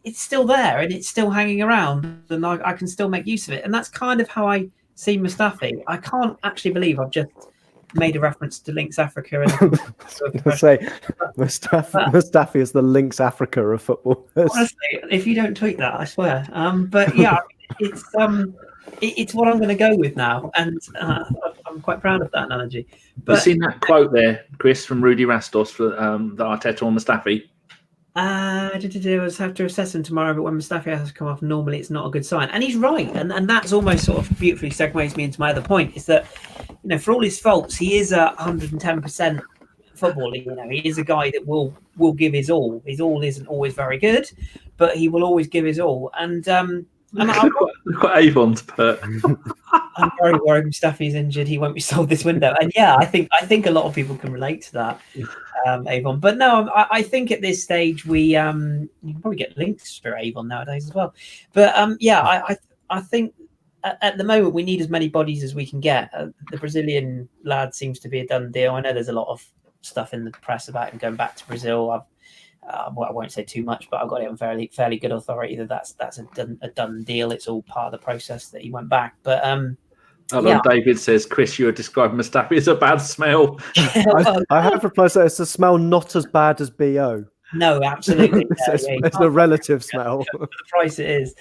it's still there and it's still hanging around, and I can still make use of it. And that's kind of how I see Mustafi. I can't actually believe I've just made a reference to Lynx Africa. And say Mustafi is the Lynx Africa of football. Honestly, if you don't tweet that, I swear. But yeah, it's what I'm going to go with now, and I'm quite proud of that analogy. But you've seen that quote there, Kris, from Rudy Rastos for the Arteta on Mustafi? I have to assess him tomorrow, but when Mustafi has to come off, normally it's not a good sign. And he's right, and that's almost sort of beautifully segues me into my other point, is that for all his faults, he is 110% footballer. He is a guy that will give his all. His all isn't always very good, but he will always give his all. And Look at Avon's put. I'm very worried Mustafi's injured. He won't be sold this window. And yeah, I think a lot of people can relate to that, Avon. But no, I think at this stage you can probably get links for Avon nowadays as well. But I think at the moment we need as many bodies as we can get. The Brazilian lad seems to be a done deal. I know there's a lot of stuff in the press about him going back to Brazil. I won't say too much, but I've got it on fairly good authority that that's a done deal. It's all part of the process that he went back. But David says, Kris, you are describing Mustafi as a bad smell. I have replied that it's a smell not as bad as BO. No, absolutely. It's a relative smell. For the price it is.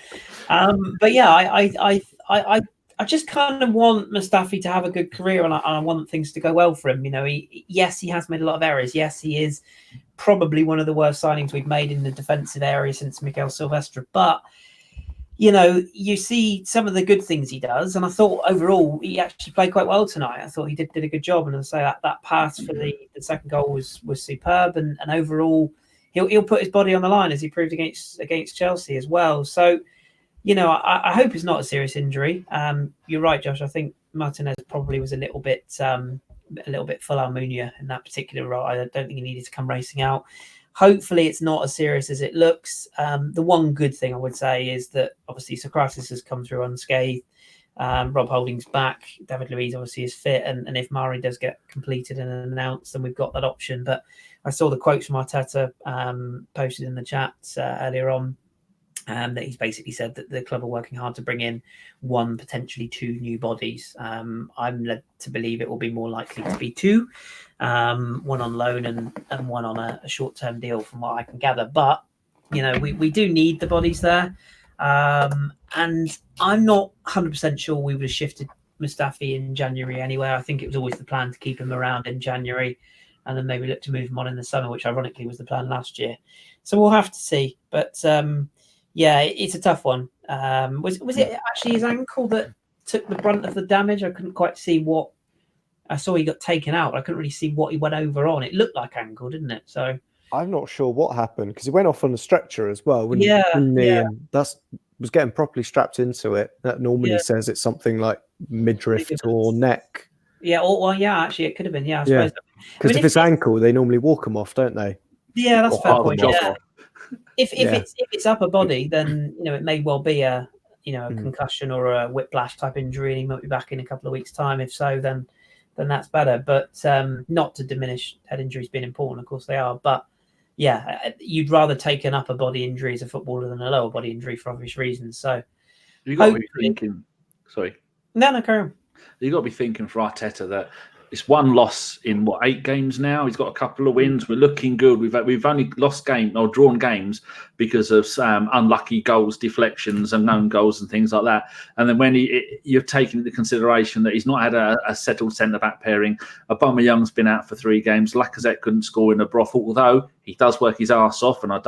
But yeah, I just kind of want Mustafi to have a good career, and I want things to go well for him. He has made a lot of errors. Yes, he is probably one of the worst signings we've made in the defensive area since Miguel Silvestre. But, you see some of the good things he does. And I thought overall he actually played quite well tonight. I thought he did a good job. And I'll say that pass for the second goal was superb. And overall, he'll put his body on the line, as he proved against Chelsea as well. So, I hope it's not a serious injury. You're right, Josh. I think Martinez probably was a little bit full Almunia in that particular role. I don't think he needed to come racing out. Hopefully, it's not as serious as it looks. The one good thing I would say is that obviously Sokratis has come through unscathed. Rob Holding's back. David Luiz obviously is fit, and if Mari does get completed and announced, then we've got that option. But I saw the quotes from Arteta posted in the chat earlier on. That he's basically said that the club are working hard to bring in 1, potentially 2 new bodies. I'm led to believe it will be more likely to be 2, 1 on loan and 1 on a short-term deal, from what I can gather. But we do need the bodies there, and I'm not 100% sure we would have shifted Mustafi in January anyway. I think it was always the plan to keep him around in January, and then maybe look to move him on in the summer, which ironically was the plan last year. So we'll have to see. But yeah, it's a tough one. Was it actually his ankle that took the brunt of the damage? I couldn't quite see what. I saw he got taken out. I couldn't really see what he went over on. It looked like ankle, didn't it? So I'm not sure what happened because he went off on a stretcher as well. And that was getting properly strapped into it. That normally says it's something like midriff or neck. Yeah, actually, it could have been. Yeah, I suppose. Because if it's ankle, they normally walk them off, don't they? Yeah, that's a fair point. Yeah. If it's upper body, then it may well be a concussion or a whiplash type injury, and he might be back in a couple of weeks' time. If so, then that's better. But not to diminish head injuries being important, of course they are. But yeah, you'd rather take an upper body injury as a footballer than a lower body injury for obvious reasons. So you got to be thinking. Sorry. No, carry on. You got to be thinking for Arteta that it's one loss in 8 games now. He's got a couple of wins. We're looking good. We've only lost game or drawn games because of unlucky goals, deflections, and known goals and things like that. And then when you're taking into consideration that he's not had a settled centre back pairing, Aubameyang's been out for 3 games. Lacazette couldn't score in a brothel, although he does work his arse off, and I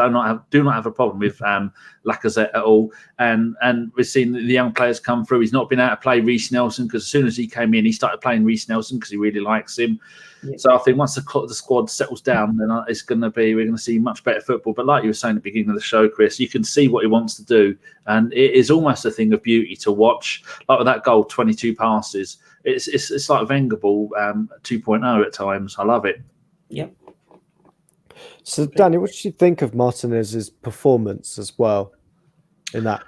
do not have a problem with Lacazette at all. And we've seen the young players come through. He's not been able to play Reece Nelson because as soon as he came in, he started playing Reece Nelson because he really likes him. Yeah. So I think once the squad settles down, then we're going to see much better football. But like you were saying at the beginning of the show, Kris, you can see what he wants to do, and it is almost a thing of beauty to watch. Like with that goal, 22 passes. It's like Wenger ball 2.0 at times. I love it. Yep. So, Danny, what did you think of Martinez's performance as well in that?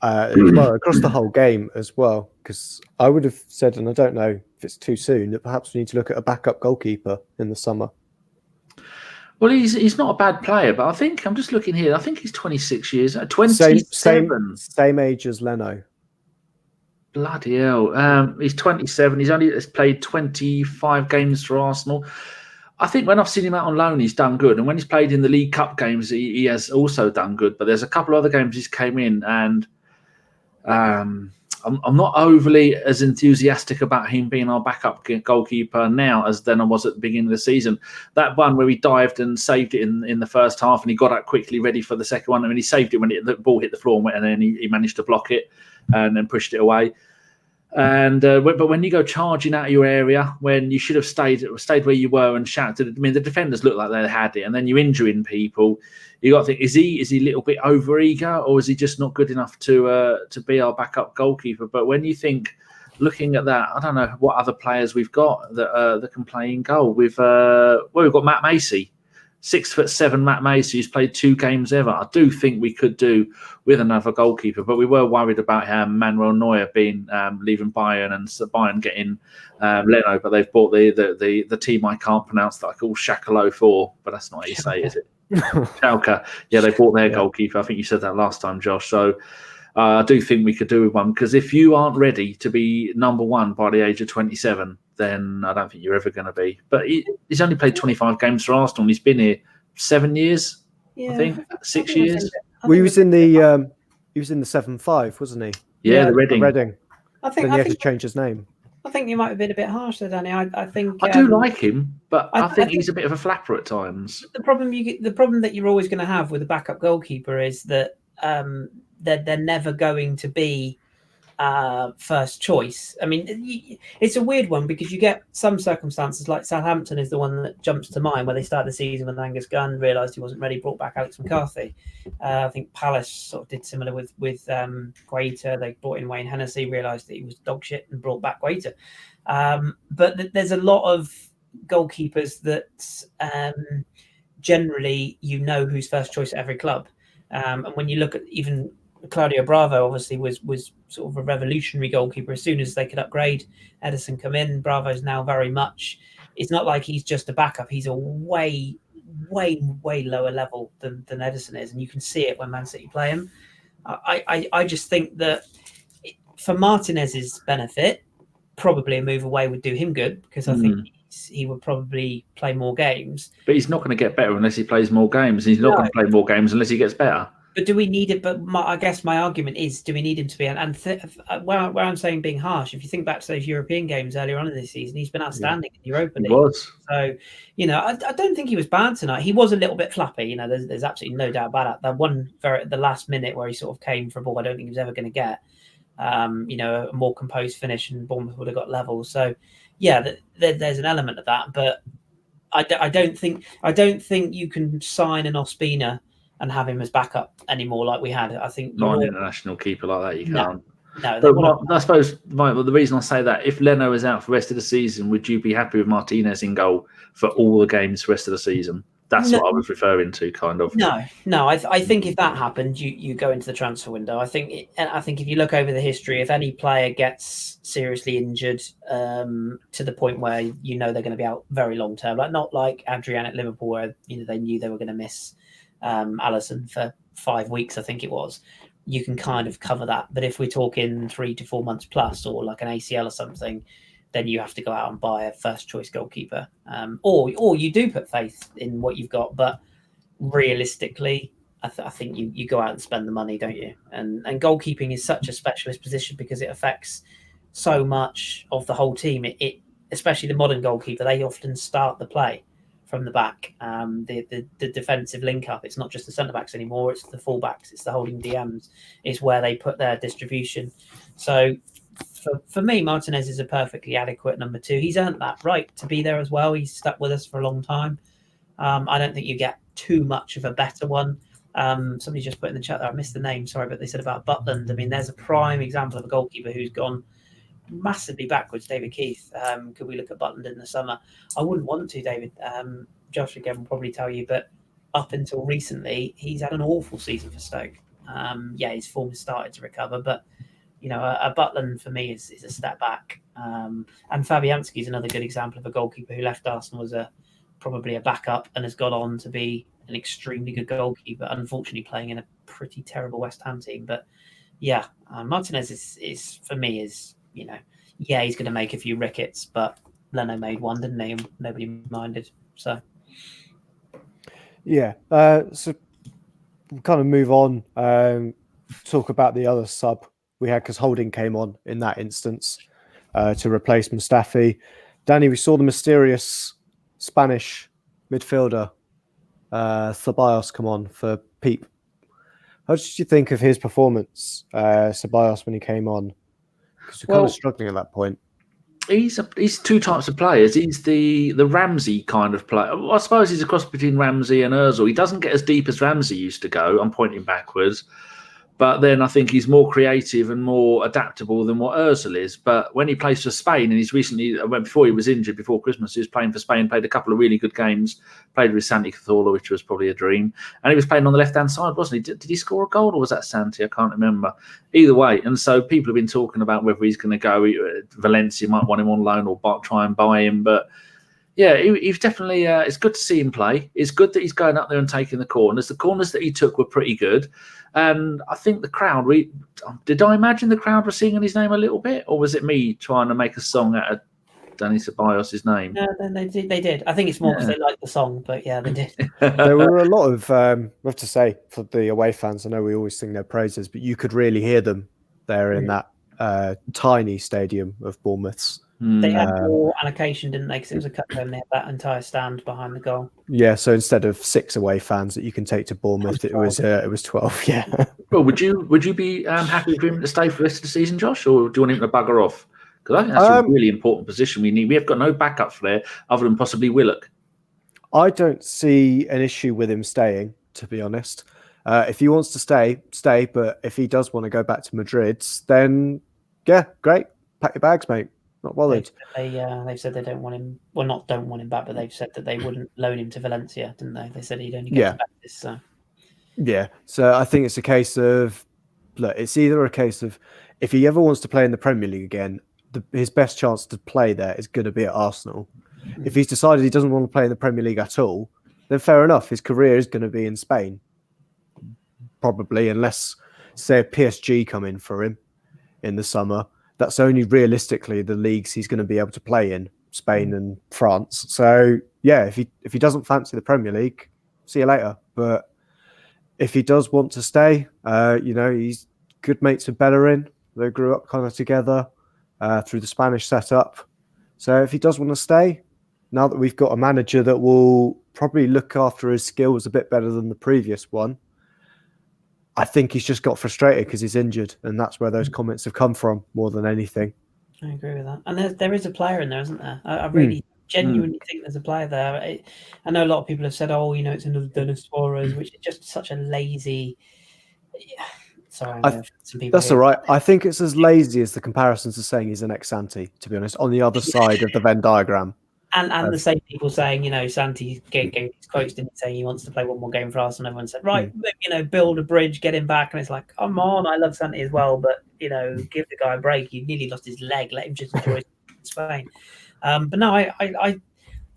Across the whole game as well, because I would have said, and I don't know if it's too soon, that perhaps we need to look at a backup goalkeeper in the summer. Well, he's not a bad player, but I think I'm just looking here. I think he's 26 years, 27, same age as Leno. Bloody hell! He's 27. He's played 25 games for Arsenal. I think when I've seen him out on loan, he's done good. And when he's played in the League Cup games, he has also done good. But there's a couple of other games he's came in, and I'm not overly as enthusiastic about him being our backup goalkeeper now as than I was at the beginning of the season. That one where he dived and saved it in the first half, and he got out quickly ready for the second one. I mean, he saved it when the ball hit the floor, and then he managed to block it and then pushed it away. And but when you go charging out of your area, when you should have stayed where you were and shouted, I mean, the defenders looked like they had it, and then you're injuring people. You got to think: is he a little bit over eager, or is he just not good enough to be our backup goalkeeper? But when you think, looking at that, I don't know what other players we've got that can play in goal. We've got Matt Macey. 6'7" Matt Macey, who's played 2 games ever. I do think we could do with another goalkeeper, but we were worried about Manuel Neuer leaving Bayern and Bayern getting Leno, but they've bought the team I can't pronounce that I call Shakalo 4, but that's not how you say it, is it? Schalke. Yeah, they bought their goalkeeper. I think you said that last time, Josh. So I do think we could do with one, because if you aren't ready to be number 1 by the age of 27, then I don't think you're ever going to be. But he's only played 25 games for Arsenal, and he's been here 7 years, I think, 6 years. He was in the 7-5, wasn't he? Yeah, the Reading. Then he had to change his name. I think you might have been a bit harsh there, Danny. I think I do like him, but I think he's a bit of a flapper at times. The problem that you're always going to have with a backup goalkeeper is that they're never going to be first choice. I mean, it's a weird one because you get some circumstances, like Southampton is the one that jumps to mind, where they started the season with Angus Gunn, realised he wasn't ready, brought back Alex McCarthy. I think Palace sort of did similar with Guaita. They brought in Wayne Hennessy, realised that he was dog shit, and brought back Guaita. But there's a lot of goalkeepers that generally who's first choice at every club. And when you look at even Claudio Bravo, obviously was sort of a revolutionary goalkeeper. As soon as they could upgrade, Edison come in. Bravo's now very much. It's not like he's just a backup. He's a way lower level than Edison is, and you can see it when Man City play him. I just think that for Martinez's benefit, probably a move away would do him good, because I think he would probably play more games. But he's not going to get better unless he plays more games. He's not going to play more games unless he gets better. But do we need it? But I guess my argument is, do we need him to be? Where I'm saying being harsh, if you think back to those European games earlier on in this season, he's been outstanding in Europa League. He was. So, I don't think he was bad tonight. He was a little bit flappy. There's absolutely no doubt about it. That one the last minute where he sort of came for a ball, I don't think he was ever going to get. A more composed finish, and Bournemouth would have got level. So, yeah, there's an element of that. But I don't think you can sign an Ospina and have him as backup anymore like we had. I think not an international keeper like that. You can't. No, I suppose the reason I say that, if Leno is out for the rest of the season, would you be happy with Martinez in goal for all the games for the rest of the season? That's what I was referring to, kind of. No. I think if that happened, you go into the transfer window. I think if you look over the history, if any player gets seriously injured to the point where they're going to be out very long term, not like Adrian at Liverpool, where they knew they were going to miss Alisson for 5 weeks, I think it was. You can kind of cover that. But if we're talking 3 to 4 months plus, or like an ACL or something, then you have to go out and buy a first choice goalkeeper, or you do put faith in what you've got. But realistically, I think you go out and spend the money, don't you? And goalkeeping is such a specialist position because it affects so much of the whole team. It especially the modern goalkeeper, they often start the play from the back. The defensive link up, it's not just the centre backs anymore, it's the full backs, it's the holding DMs, it's where they put their distribution. So for me, Martinez is a perfectly adequate number 2. He's earned that right to be there as well. He's stuck with us for a long time. I don't think you get too much of a better one. Somebody just put in the chat there, I missed the name, sorry, but they said about Butland. I mean, there's a prime example of a goalkeeper who's gone massively backwards. David Keith. Could we look at Butland in the summer? I wouldn't want to, David. Josh again will probably tell you, but up until recently, he's had an awful season for Stoke. His form has started to recover, but a Butland for me is a step back. And Fabianski is another good example of a goalkeeper who left Arsenal as probably a backup and has got on to be an extremely good goalkeeper, unfortunately playing in a pretty terrible West Ham team. But Martinez is for me is, he's going to make a few rickets, but Leno made one, didn't he? And nobody minded. So so we'll kind of move on, talk about the other sub we had, because Holding came on in that instance to replace Mustafi. Danny, we saw the mysterious Spanish midfielder Ceballos come on for Pepe. How did you think of his performance, Ceballos, when he came on? Because we're kind of struggling at that point. He's two types of players. He's the Ramsey kind of player. I suppose he's a cross between Ramsey and Ozil. He doesn't get as deep as Ramsey used to go. I'm pointing backwards. But then I think he's more creative and more adaptable than what Ozil is. But when he plays for Spain, and he's recently, before he was injured, before Christmas, he was playing for Spain, played a couple of really good games, played with Santi Cazorla, which was probably a dream. And he was playing on the left-hand side, wasn't he? Did he score a goal, or was that Santi? I can't remember. Either way. And so people have been talking about whether he's going to go. Valencia might want him on loan or try and buy him. But yeah, he's definitely, it's good to see him play. It's good that he's going up there and taking the corners. The corners that he took were pretty good. And I think the crowd, did I imagine the crowd were singing his name a little bit? Or was it me trying to make a song out of Danny Ceballos' name? No, they did. I think it's more because they like the song, but yeah, they did. There were a lot of, we have to say, for the away fans, I know we always sing their praises, but you could really hear them there in that tiny stadium of Bournemouth's. They had more allocation, didn't they? Because it was a cut down. They had that entire stand behind the goal. Yeah, so instead of 6 away fans that you can take to Bournemouth, it was 12. Yeah. Well, would you be happy for him to stay for the rest of the season, Josh, or do you want him to bugger off? Because I think that's a really important position we need. We have got no backups there other than possibly Willock. I don't see an issue with him staying, to be honest. If he wants to stay. But if he does want to go back to Madrid, then yeah, great. Pack your bags, mate. Not bothered. They've said they don't want him. Well, not don't want him back, but they've said that they wouldn't loan him to Valencia, didn't they? They said he'd only get back this. So. Yeah. So I think it's a case of, look, it's either a case of if he ever wants to play in the Premier League again, his best chance to play there is going to be at Arsenal. If he's decided he doesn't want to play in the Premier League at all, then fair enough. His career is going to be in Spain, probably, unless, say, a PSG come in for him in the summer. That's only realistically the leagues he's going to be able to play in, Spain and France. So, yeah, if he doesn't fancy the Premier League, see you later. But if he does want to stay, he's good mates with Bellerin. They grew up kind of together through the Spanish setup. So if he does want to stay, now that we've got a manager that will probably look after his skills a bit better than the previous one, I think he's just got frustrated because he's injured, and that's where those comments have come from more than anything. I agree with that. And there is a player in there, isn't there? I really genuinely think there's a player there. I know a lot of people have said, it's another Dennis Suarez, which is just such a lazy... Sorry, some people that's all right. I think it's as lazy as the comparisons to saying he's an ex-Santi, to be honest, on the other side of the Venn diagram. And the same people saying, Santi gave his quotes, didn't say he wants to play one more game for us, and everyone said, right, build a bridge, get him back. And it's like, come on, I love Santi as well, but, give the guy a break. He nearly lost his leg. Let him just enjoy Spain. But no,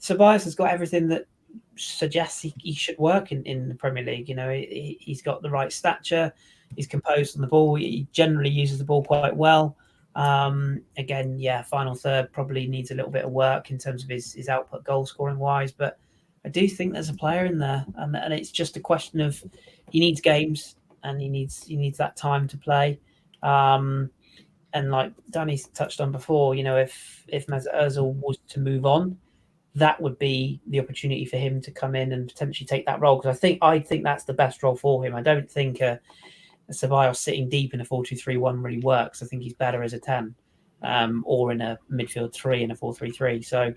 Ceballos has got everything that suggests he should work in the Premier League. He's got the right stature. He's composed on the ball. He generally uses the ball quite well. Again, final third probably needs a little bit of work in terms of his output goal scoring wise, but I do think there's a player in there, and it's just a question of he needs games and he needs that time to play. And like Danny's touched on before, if Mesut Ozil was to move on, that would be the opportunity for him to come in and potentially take that role, because I think that's the best role for him. I don't think Ceballos sitting deep in a 4-2-3-1 really works. I think he's better as a 10 or in a midfield 3 in a 4-3-3. So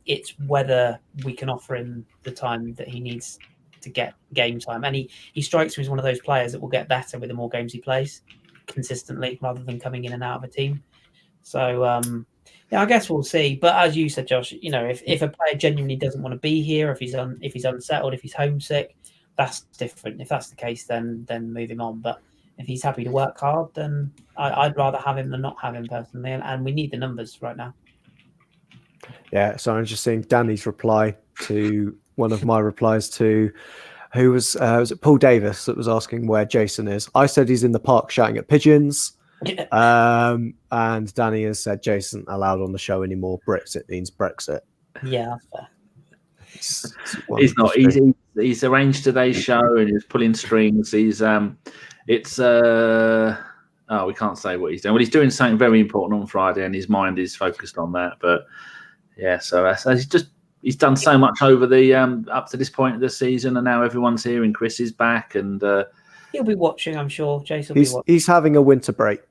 it's whether we can offer him the time that he needs to get game time. And he strikes me as one of those players that will get better with the more games he plays consistently rather than coming in and out of a team. So, I guess we'll see. But as you said, Josh, if a player genuinely doesn't want to be here, if he's unsettled, if he's homesick, that's different. If that's the case, then move him on. But if he's happy to work hard, then I'd rather have him than not have him personally. And we need the numbers right now. Yeah, so I'm just seeing Danny's reply to one of my replies to who was it Paul Davis that was asking where Jason is. I said he's in the park shouting at pigeons. And Danny has said Jason allowed on the show anymore. Brexit means Brexit. Yeah, that's fair. He's not. He's arranged today's show and he's pulling strings. We can't say what he's doing. Well, he's doing something very important on Friday, and his mind is focused on that. But yeah, so he's done so much over the up to this point of the season, and now everyone's here, and Kris is back, and he'll be watching. I'm sure Jason will be watching. He's having a winter break.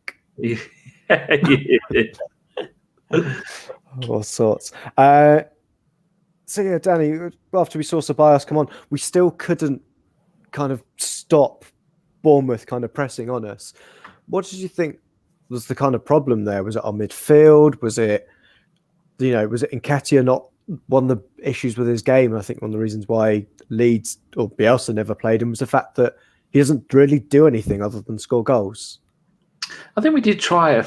All sorts. So yeah, Danny, after we saw Ceballos come on, we still couldn't kind of stop Bournemouth kind of pressing on us. What did you think was the kind of problem there? Was it our midfield? Was it Nketiah not one of the issues with his game? I think one of the reasons why Leeds or Bielsa never played him was the fact that he doesn't really do anything other than score goals. I think we did try a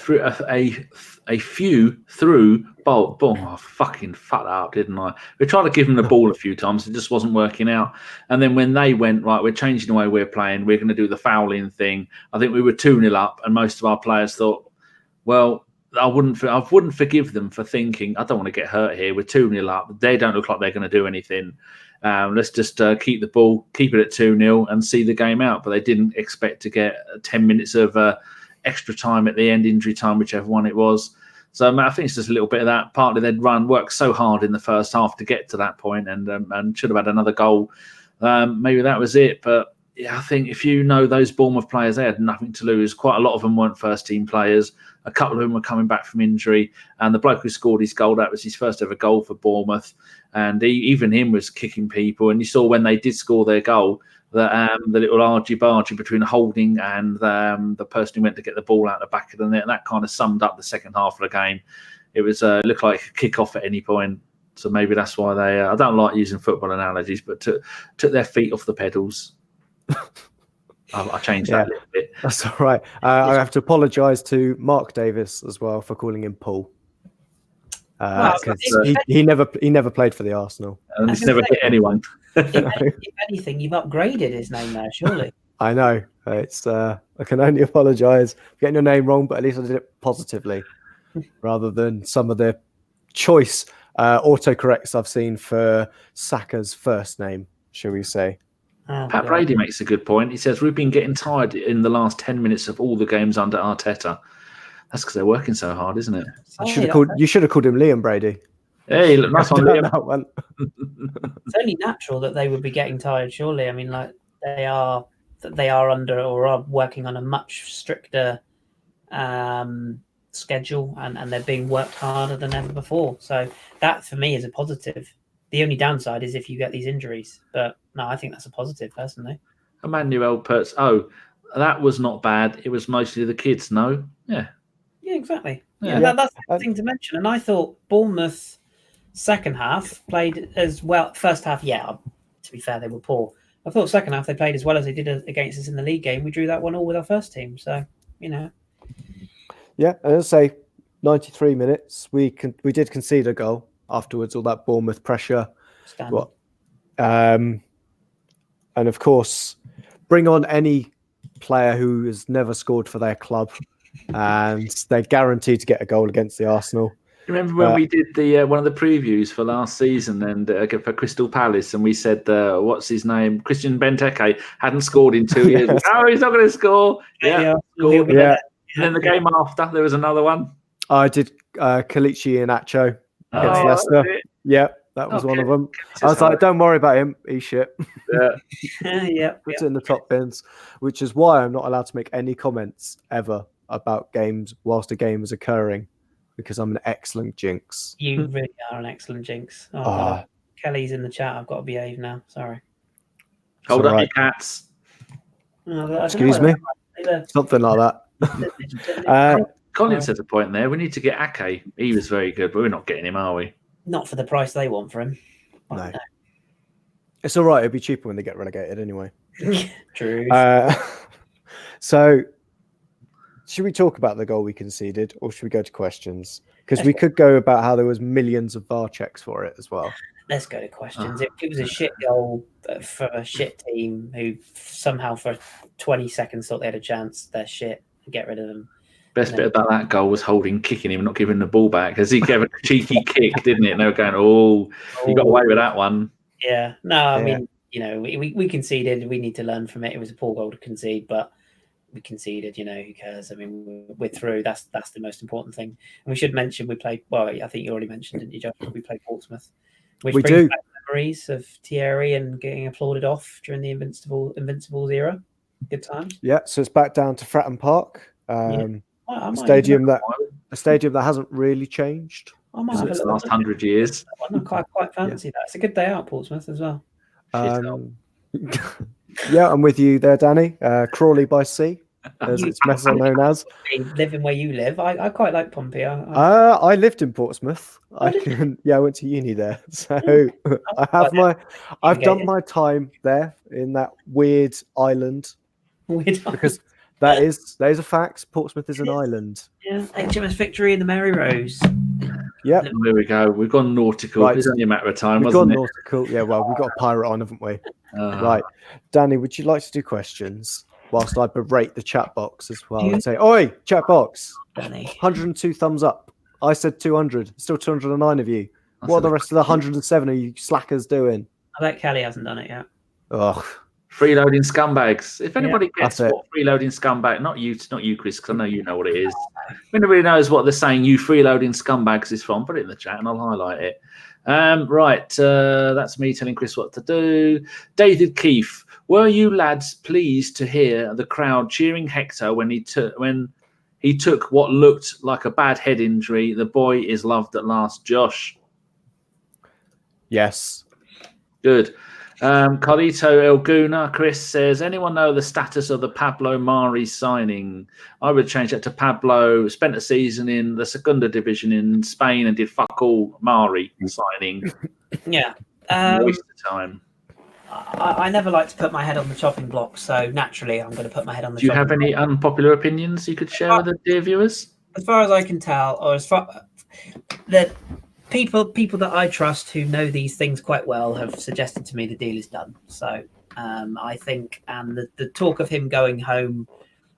few through ball. I fucking fucked that up, didn't I? We tried to give him the ball a few times. It just wasn't working out. And then when they went, right, we're changing the way we're playing. We're going to do the fouling thing. I think we were 2-0 up, and most of our players thought, well, I wouldn't forgive them for thinking, I don't want to get hurt here. We're 2-0 up. They don't look like they're going to do anything. Let's just keep the ball, keep it at 2-0 and see the game out. But they didn't expect to get 10 minutes of extra time at the end, injury time, whichever one it was. So I think it's just a little bit of that. Partly they'd worked so hard in the first half to get to that point and should have had another goal. Maybe that was it. But yeah, I think if you know those Bournemouth players, they had nothing to lose. Quite a lot of them weren't first-team players. A couple of them were coming back from injury. And the bloke who scored his goal, that was his first ever goal for Bournemouth. And even him was kicking people. And you saw when they did score their goal, the little argy-bargy between Holding and the person who went to get the ball out the back of the net. And that kind of summed up the second half of the game. It was looked like a kick-off at any point. So maybe that's why they... I don't like using football analogies, but took their feet off the pedals. I changed that a little bit. That's all right. I have to apologise to Mark Davis as well for calling him Paul. He never played for the Arsenal. And he's never hit anyone. If anything, you've upgraded his name now, surely. I know. It's I can only apologise for getting your name wrong, but at least I did it positively rather than some of the choice autocorrects I've seen for Saka's first name, shall we say. Oh, Pat God. Brady makes a good point. He says, we've been getting tired in the last 10 minutes of all the games under Arteta. That's because they're working so hard, isn't it? You should have called him Liam Brady. Hey, look, nice one, Liam. That one. It's only natural that they would be getting tired, surely. I mean, like they are under or are working on a much stricter schedule, and they're being worked harder than ever before. So that for me is a positive. The only downside is if you get these injuries, but no, I think that's a positive personally. Emmanuel puts, that was not bad. It was mostly the kids, no? Yeah, exactly. Yeah. That's the thing to mention. And I thought Bournemouth second half played as well. First half, to be fair, they were poor. I thought second half they played as well as they did against us in the league game. We drew that one all with our first team. So, Yeah, and I'll say 93 minutes. We did concede a goal afterwards, all that Bournemouth pressure. And of course, bring on any player who has never scored for their club, and they're guaranteed to get a goal against the Arsenal. Remember when we did the one of the previews for last season and for Crystal Palace, and we said, what's his name? Christian Benteke hadn't scored in 2 years. Oh, he's not going to score. Yeah. And then the game after, there was another one. I did Kalichi Iheanacho against Leicester. Yeah, that was one of them. I was like, don't worry about him. He's shit. Yeah. Puts it in the top bins, which is why I'm not allowed to make any comments ever about games whilst a game is occurring, because I'm an excellent jinx. You really are an excellent jinx. God. Kelly's in the chat. I've got to behave now. Sorry. Hold up, your cats. Excuse me. Something like that. Colin said a point there. We need to get Ake. He was very good, but we're not getting him, are we? Not for the price they want for him. No. It's all right. It'll be cheaper when they get relegated anyway. True. So, should we talk about the goal we conceded, or should we go to questions? Because we could go about how there was millions of VAR checks for it as well. Let's go to questions. It was a shit goal for a shit team who somehow for 20 seconds thought they had a chance. They're shit. Get rid of them. Best bit about that goal was Holding kicking him and not giving the ball back, because he gave a cheeky kick, didn't it? And they were going, he got away with that one. Yeah. No, I mean, we conceded. We need to learn from it. It was a poor goal to concede, but we conceded. Who cares? I mean, we're through. That's the most important thing. And we should mention we played. Well, I think you already mentioned, didn't you, Joe? We played Portsmouth, which brings back memories of Thierry and getting applauded off during the Invincibles era. Good times. Yeah. So it's back down to Fratton Park. A stadium that hasn't really changed since the last 100 years. I quite fancy that. It's a good day out, Portsmouth, as well. Yeah, I'm with you there, Danny. Crawley by Sea, as it's better known as. Living where you live, I quite like Pompey. I lived in Portsmouth. I went to uni there, so I've done my time there in that weird island. Because that is a fact. Portsmouth is an island. Yeah, HMS Victory and the Mary Rose. Yeah, there we go. We've gone nautical. Right. It's only a matter of time. We've gone nautical. Yeah, well, we've got a pirate on, haven't we? Right, Danny, would you like to do questions whilst I berate the chat box as well and say, "Oi, chat box, Danny, 102 thumbs up." I said 200. Still 209 of you. What are the rest of the 107 of you slackers doing? I bet Kelly hasn't done it yet. Ugh. Freeloading scumbags. If anybody gets what freeloading scumbag, not you, Chris, because I know you know what it is. If anybody knows what they're saying, you freeloading scumbags is from, put it in the chat and I'll highlight it. That's me telling Chris what to do. David Keefe, were you lads pleased to hear the crowd cheering Hector when he took what looked like a bad head injury? The boy is loved at last. Josh. Yes. Good. Carlito El Guna, Chris says, anyone know the status of the Pablo Mari signing? I would change that to Pablo spent a season in the Segunda division in Spain and did fuck all. Mari signing. Yeah. Waste of time. I never like to put my head on the chopping block, so naturally I'm going to put my head on the chopping block. Do you have any unpopular opinions you could share with the dear viewers? As far as I can tell, or as far that people that I trust who know these things quite well have suggested to me the deal is done. So I think, and the talk of him going home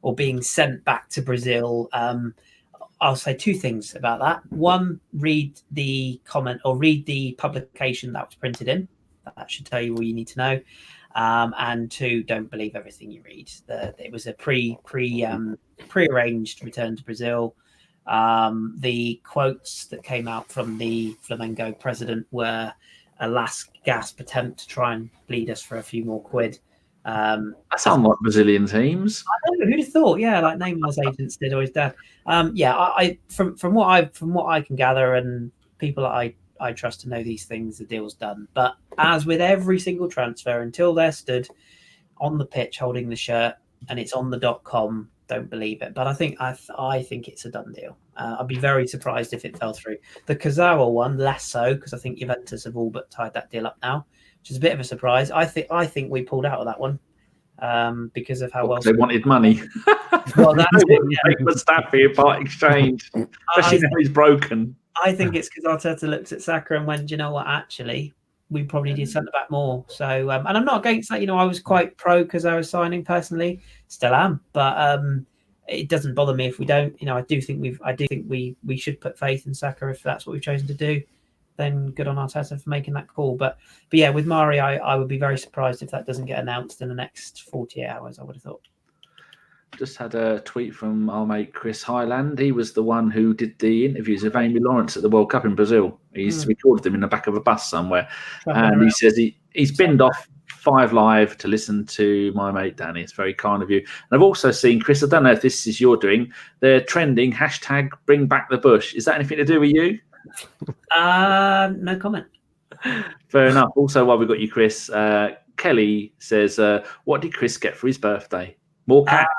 or being sent back to Brazil, I'll say two things about that. One, read the comment or read the publication that was printed in. That should tell you all you need to know. And 2, don't believe everything you read. It was a prearranged return to Brazil. The quotes that came out from the Flamengo president were a last gasp attempt to try and bleed us for a few more quid. That sounds like Brazilian teams. I don't know, who'd have thought? Yeah, like Neymar's agents did, or his dad. I from what I can gather, and people that I trust to know these things, the deal's done. But as with every single transfer, until they're stood on the pitch holding the shirt and it's on the .com, don't believe it. But I think it's a done deal. I'd be very surprised if it fell through. The Kazawa one, less so, because I think Juventus have all but tied that deal up now, which is a bit of a surprise. I think we pulled out of that one because of how well they wanted money. Well, that's they wouldn't take Mustafi a part exchange, especially now he's broken. I think it's because Arteta looked at Saka and went, "Do you know what? Actually, we probably need centre back more." So, and I'm not against that. I was quite pro because I was signing personally, still am, but it doesn't bother me if we don't. I do think we should put faith in Saka if that's what we've chosen to do. Then good on Arteta for making that call. But yeah, with Mari, I would be very surprised if that doesn't get announced in the next 48 hours. I would have thought. Just had a tweet from our mate Kris Highland. He was the one who did the interviews of Amy Lawrence at the World Cup in Brazil. He's recorded them in the back of a bus somewhere. And he says he's binned off 5 Live to listen to my mate Danny. It's very kind of you. And I've also seen, Kris, I don't know if this is your doing, they're trending hashtag bring back the bush. Is that anything to do with you? No comment. Fair enough. Also, while we've got you, Kris, Kelly says, what did Kris get for his birthday? More cats?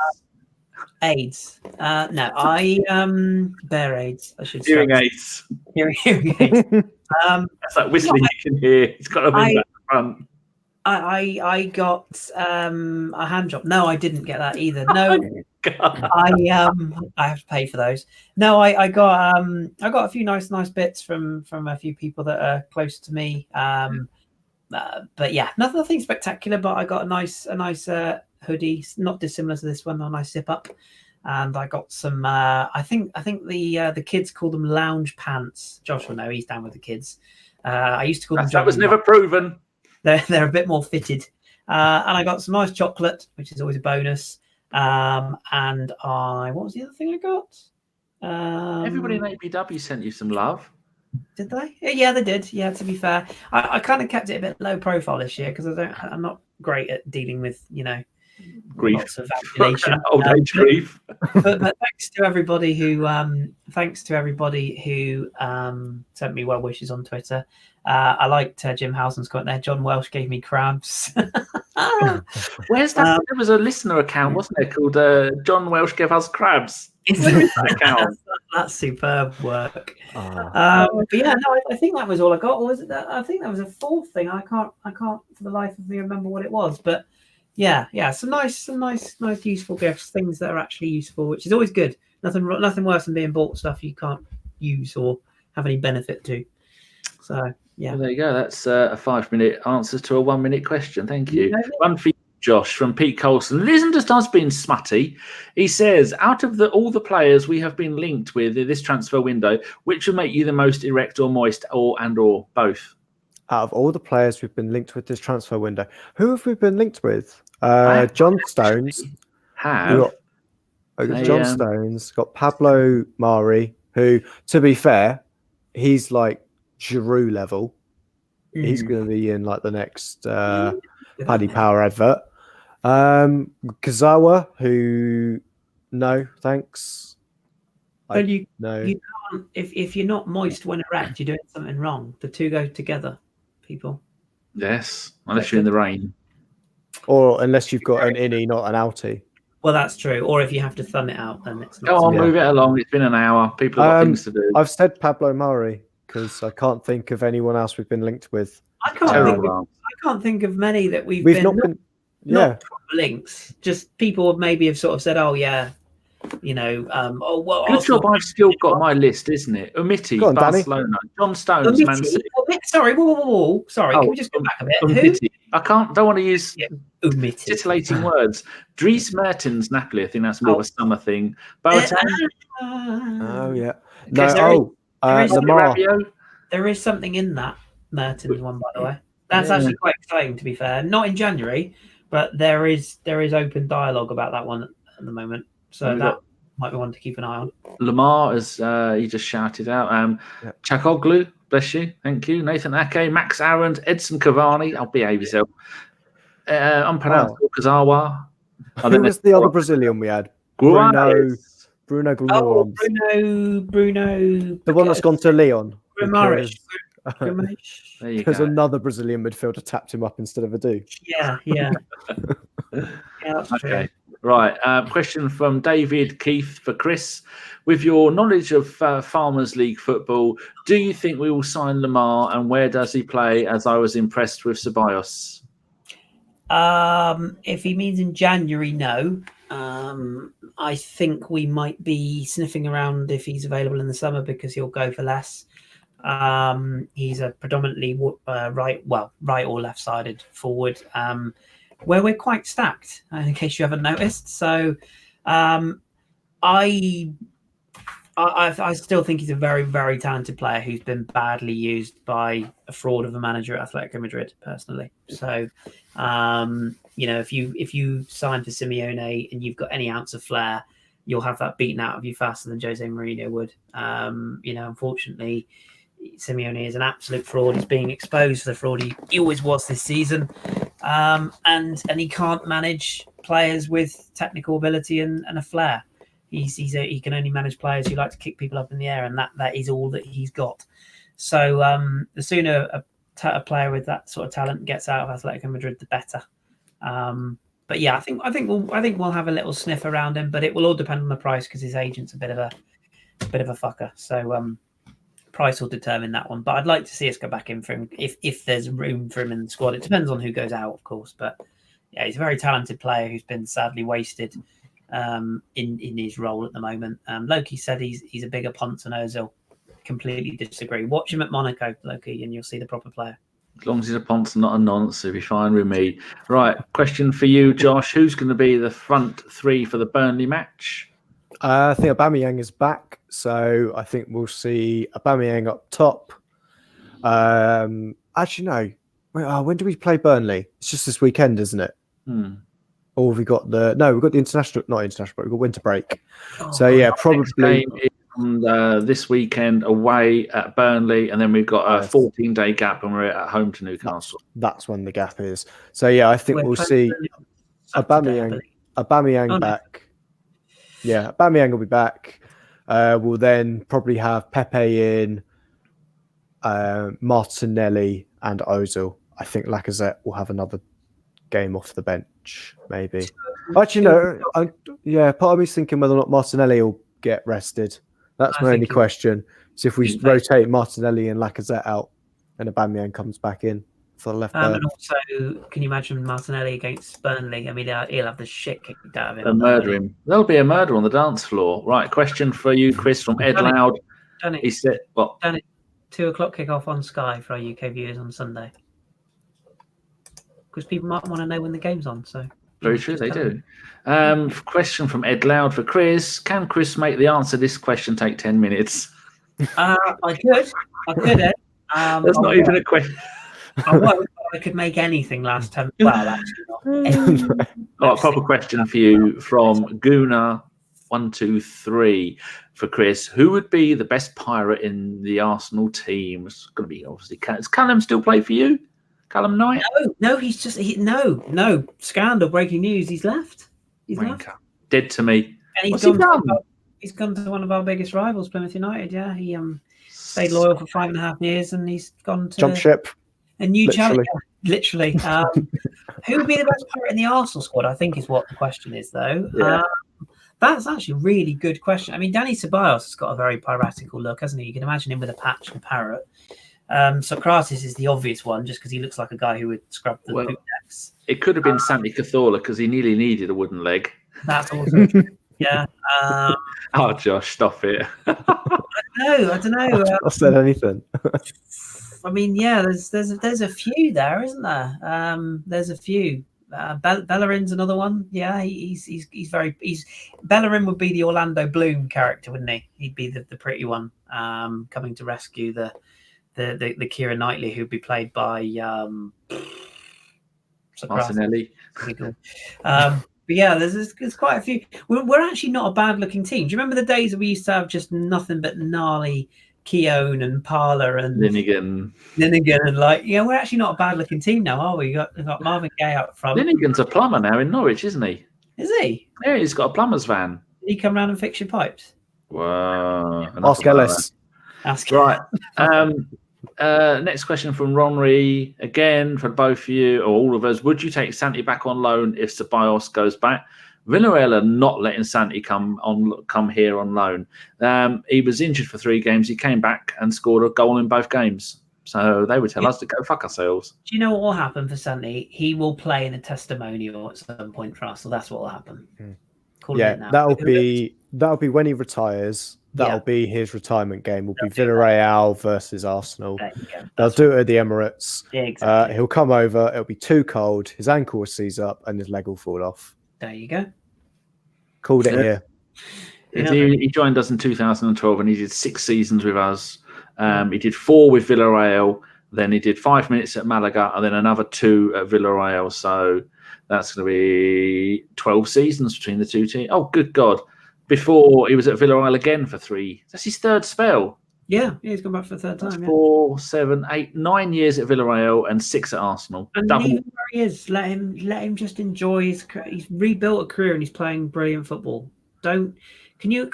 AIDS. No, I bear AIDS. I should say. Hearing aids. Hearing aids. That's like whistling you can hear. It's got to be back front. I got a hand job. No, I didn't get that either. No, I have to pay for those. No, I got a few nice bits from a few people that are close to me. But yeah, nothing spectacular. But I got a nice hoodie, not dissimilar to this one, a nice zip up, and I got some. I think the kids call them lounge pants. Josh will know; he's down with the kids. I used to call them. That was never proven. They're a bit more fitted, and I got some nice chocolate, which is always a bonus. And what was the other thing I got? Everybody in ABW sent you some love. Did they? Yeah, they did. Yeah, to be fair, I kind of kept it a bit low profile this year because I'm not great at dealing with grief, lots of vaccination, old age grief. But thanks to everybody who sent me well wishes on Twitter. I liked Jim Housen's comment there. John Welsh gave me crabs. Where's that? There was a listener account, wasn't there, called John Welsh gave us crabs. That's superb work. But yeah, no, I think that was all I got. Or was it that? I think that was a 4th thing. I can't for the life of me remember what it was. But yeah, some nice, useful gifts, things that are actually useful, which is always good. Nothing worse than being bought stuff you can't use or have any benefit to. So yeah, well, there you go. That's a 5-minute answer to a 1-minute question. Thank you. One for you, Josh, from Pete Colson. It isn't just us being smutty. He says, out of all the players we have been linked with in this transfer window, which would make you the most erect or moist, or both? Out of all the players we've been linked with this transfer window, who have we been linked with? John Stones. John Stones, got Pablo Mari, who, to be fair, he's like Giroud level. He's going to be in like the next Paddy Power advert. Kazawa, who no thanks. Well, you can't if you're not moist when erect, you're doing something wrong. The two go together, people. Yes, unless you're in the rain, or unless you've got an innie, not an outie. Well, that's true. Or if you have to thumb it out, then it's not. Go on, move it along. It's been an hour. People have got things to do. I've said Pablo Mari because I can't think of anyone else we've been linked with. I can't think of many that we've not been proper links. Just people maybe have sort of said, "Oh yeah, Good job. I've still got my list, isn't it? Umtiti, Barcelona, Danny. John Stones, Man City. Sorry, whoa. Sorry, can we just go back a bit? Umtiti. Don't want to use titillating words. Dries Mertens, Napoli. I think that's more of a summer thing. Boateng. Oh yeah. Lamar. There is something in that Mertens one, by the way. That's actually quite exciting, to be fair. Not in January, but there is open dialogue about that one at the moment. So that might be one to keep an eye on. Lamar, as he just shouted out. Chakoglu, bless you. Thank you. Nathan Ake, Max Aaron, Edson Cavani. I'll behave yourself. Unpronounceable Kazawa. Who was the other Brazilian we had? Bruno Guimaraes. Oh, Bruno. The one that's gone to Leon. Guimaraes. Because another Brazilian midfielder tapped him up instead of a do. Yeah. That's true. Okay. Right. Question from David Keith for Kris. With your knowledge of Farmers League football, do you think we will sign Lamar, and where does he play, as I was impressed with Ceballos? If he means in January, no. I think we might be sniffing around if he's available in the summer because he'll go for less. He's a predominantly right or left-sided forward, where we're quite stacked, in case you haven't noticed. So I still think he's a very, very talented player who's been badly used by a fraud of a manager at Atletico Madrid, personally. So, if you sign for Simeone and you've got any ounce of flair, you'll have that beaten out of you faster than Jose Mourinho would. Unfortunately, Simeone is an absolute fraud. He's being exposed for the fraud he always was this season. And he can't manage players with technical ability and a flair. He can only manage players who like to kick people up in the air, and that is all that he's got. So the sooner a player with that sort of talent gets out of Atletico Madrid, the better. But yeah, I think we'll have a little sniff around him, but it will all depend on the price because his agent's a bit of a fucker. So price will determine that one. But I'd like to see us go back in for him if there's room for him in the squad. It depends on who goes out, of course. But yeah, he's a very talented player who's been sadly wasted in his role at the moment. Loki said he's a bigger punt than Ozil. Completely disagree. Watch him at Monaco, Loki, and you'll see the proper player. As long as he's a punt and not a nonce, he'll be fine with me. Right, question for you, Josh. Who's going to be the front three for the Burnley match? I think Aubameyang is back, so I think we'll see Aubameyang up top. Actually, no. When do we play Burnley? It's just this weekend, isn't it? Or have we got we've got the international, not international break, we've got winter break. Probably this weekend away at Burnley, and then we've got a 14-day gap when we're at home to Newcastle. That's when the gap is. So yeah, I think we'll see Aubameyang back. Yeah, Aubameyang will be back. We'll then probably have Pepe in, Martinelli and Ozil. I think Lacazette will have another game off the bench, maybe. Actually, no. Part of me's thinking whether or not Martinelli will get rested. That's my only question. So if we rotate Martinelli and Lacazette out, and Aubameyang comes back in for the left back. And also, can you imagine Martinelli against Burnley? I mean, he'll have the shit kicked out of him. They'll murder him. There'll be a murder on the dance floor. Right, question for you, Kris, from Ed Loud. He said, "What? 2:00 kickoff on Sky for our UK viewers on Sunday." Because people might want to know when the game's on. So very true, they do. Question from Ed Loud for Kris. Can Kris make the answer to this question take 10 minutes? I could, Ed. That's not even a question. I could make anything last time. Well, actually not. A proper question for you from Gooner 123 for Kris. Who would be the best pirate in the Arsenal team? It's going to be obviously Does Callum still play for you? Callum Knight? No, he's just no scandal. Breaking news: he's left. He's left. Dead to me. And he's gone. He's gone to one of our biggest rivals, Plymouth United. Yeah, he stayed loyal for 5.5 years, and he's gone to jump ship. A new challenge, literally. Who would be the best pirate in the Arsenal squad? I think is what the question is, though. Yeah. That's actually a really good question. I mean, Danny Ceballos has got a very piratical look, hasn't he? You can imagine him with a patch and parrot. Sokratis is the obvious one, just because he looks like a guy who would scrub the boot decks. It could have been Santi Cazorla because he nearly needed a wooden leg. That's also true. Yeah. Oh, Josh, stop it. I don't know. I said anything. I mean, yeah, there's a few there, isn't there? There's a few. Bellerin's another one. Yeah, he's Bellerin would be the Orlando Bloom character, wouldn't he? He'd be the pretty one, coming to rescue the the Keira Knightley, who'd be played by Martinelli. But yeah, there's quite a few. We're actually not a bad looking team. Do you remember the days that we used to have just nothing but gnarly Keown and Parler and Linnigan, and we're actually not a bad looking team now, are we? We've got Marvin Gaye out front. Linnigan's a plumber now in Norwich, isn't he? Is he? Yeah, he's got a plumber's van. Did he come round and fix your pipes? Wow. Ask Ellis. Right. Next question from Ronry, again for both of you or all of us. Would you take Santi back on loan if Ceballos goes back? Villarreal are not letting Santi come here on loan. He was injured for 3 games. He came back and scored a goal in both games. So they would tell us to go fuck ourselves. Do you know what will happen for Santi? He will play in a testimonial at some point for us. So that's what will happen. That'll be when he retires. That'll be his retirement game. Will be Villarreal versus Arsenal. They'll do it at the Emirates. Yeah, exactly. He'll come over. It'll be too cold. His ankle will seize up, and his leg will fall off. There you go. Called it here. He joined us in 2012, and he did 6 seasons with us. He did 4 with Villarreal. Then he did 5 minutes at Malaga, and then another 2 at Villarreal. So that's going to be 12 seasons between the two teams. Oh, good God. Before he was at Villarreal again for 3. That's his 3rd spell. Yeah, he's gone back for the 3rd time. 4, 7, 8, 9 years at Villarreal and 6 at Arsenal. And leave him where he is. Let him just enjoy his career. He's rebuilt a career and he's playing brilliant football. Can you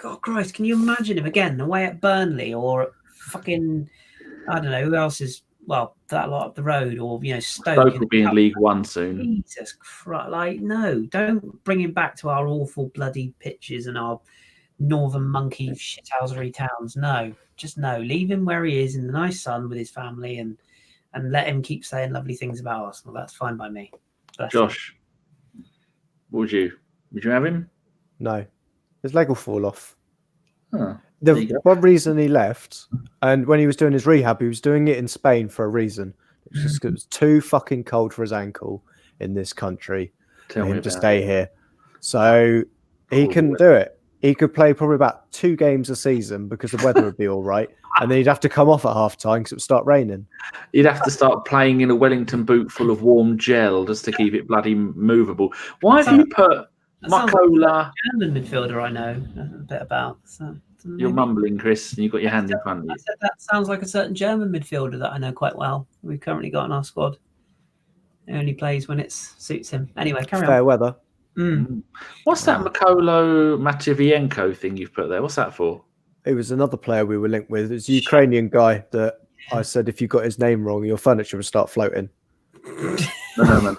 imagine him again away at Burnley or fucking, I don't know, who else is, that lot up the road, or, Stoke will be in League One soon. Jesus Christ. No, don't bring him back to our awful bloody pitches and our northern monkey shithousery towns. No, leave him where he is in the nice sun with his family and let him keep saying lovely things about Arsenal. That's fine by me. Josh, would you have him? No, his leg will fall off. Huh. The one reason he left, and when he was doing his rehab, he was doing it in Spain for a reason. It was just it was too fucking cold for his ankle in this country for him to stay here. So he couldn't do it. He could play probably about 2 games a season because the weather would be all right, and then he'd have to come off at half time because it would start raining. He'd have to start playing in a Wellington boot full of warm gel just to keep it bloody movable. Why have you put Makola? German midfielder I know a bit about. So. You're mumbling, Kris, and you've got your hand in front of you. I said that sounds like a certain German midfielder that I know quite well. We've currently got in our squad. He only plays when it suits him. Anyway, carry on. Fair weather. What's that Makolo Matvienko thing you've put there? What's that for? It was another player we were linked with. It was a Ukrainian guy that I said if you got his name wrong, your furniture would start floating. No.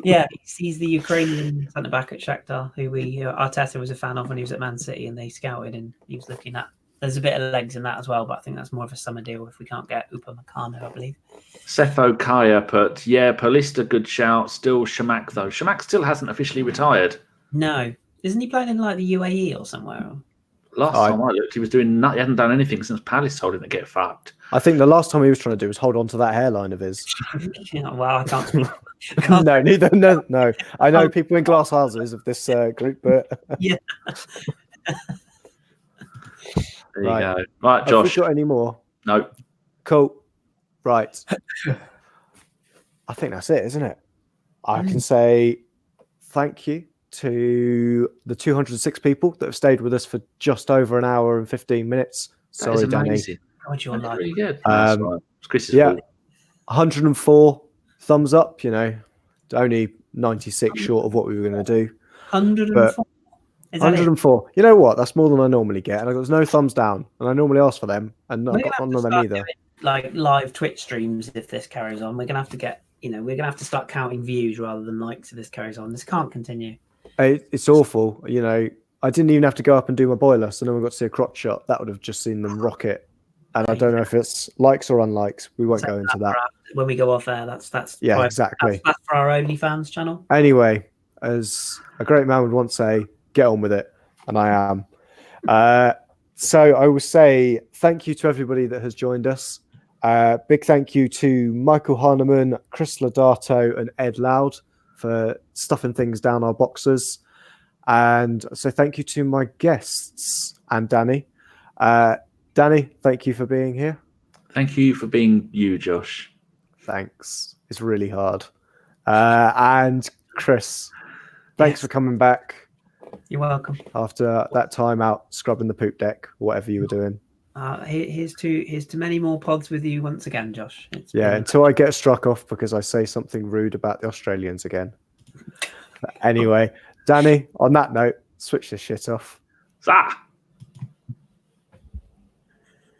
Yeah, he's the Ukrainian centre back at Shakhtar, who Arteta was a fan of when he was at Man City, and they scouted and he was looking at. There's a bit of legs in that as well, but I think that's more of a summer deal if we can't get Upamecano, I believe. Sefo Kaya put, Paulista, good shout. Still Shamak, though. Shamak still hasn't officially retired. No. Isn't he playing in like the UAE or somewhere? Last time I looked, he was doing nothing. He hadn't done anything since Palace told him to get fucked. I think the last time he was trying to do was hold on to that hairline of his. Well, I can't. No, neither. No. I know people in glass houses of this group, but yeah. There you go. Right, Josh. Have we got any more? No. Cool. Right. I think that's it, isn't it? I can say thank you to the 206 people that have stayed with us for just over an hour and 15 minutes. Sorry, Danny. God, you're That's really good. Chris's 104 thumbs up, only 96 short of what we were going to do. 104? 104. You know what? That's more than I normally get. And there's no thumbs down. And I normally ask for them. And I got none of them either. Like live Twitch streams, if this carries on, we're going to have to get, we're going to have to start counting views rather than likes if this carries on. This can't continue. It's awful. I didn't even have to go up and do my boiler. So no one got to see a crotch shot. That would have just seen them rocket. And I don't know if it's likes or unlikes. We won't go into that. When we go off air, that's yeah, exactly. That's for our OnlyFans channel. Anyway, as a great man would once say, get on with it. And I am. So I will say thank you to everybody that has joined us. Big thank you to Michael Hahnemann, Chris Lodato, and Ed Loud for stuffing things down our boxes. And so thank you to my guests and Danny. Danny, thank you for being here. Thank you for being you, Josh. Thanks. It's really hard. And Kris, thanks for coming back. You're welcome. After that time out scrubbing the poop deck, or whatever you were doing. Here's to many more pods with you once again, Josh. Until I get struck off because I say something rude about the Australians again. Anyway, Danny, on that note, switch this shit off. Ah!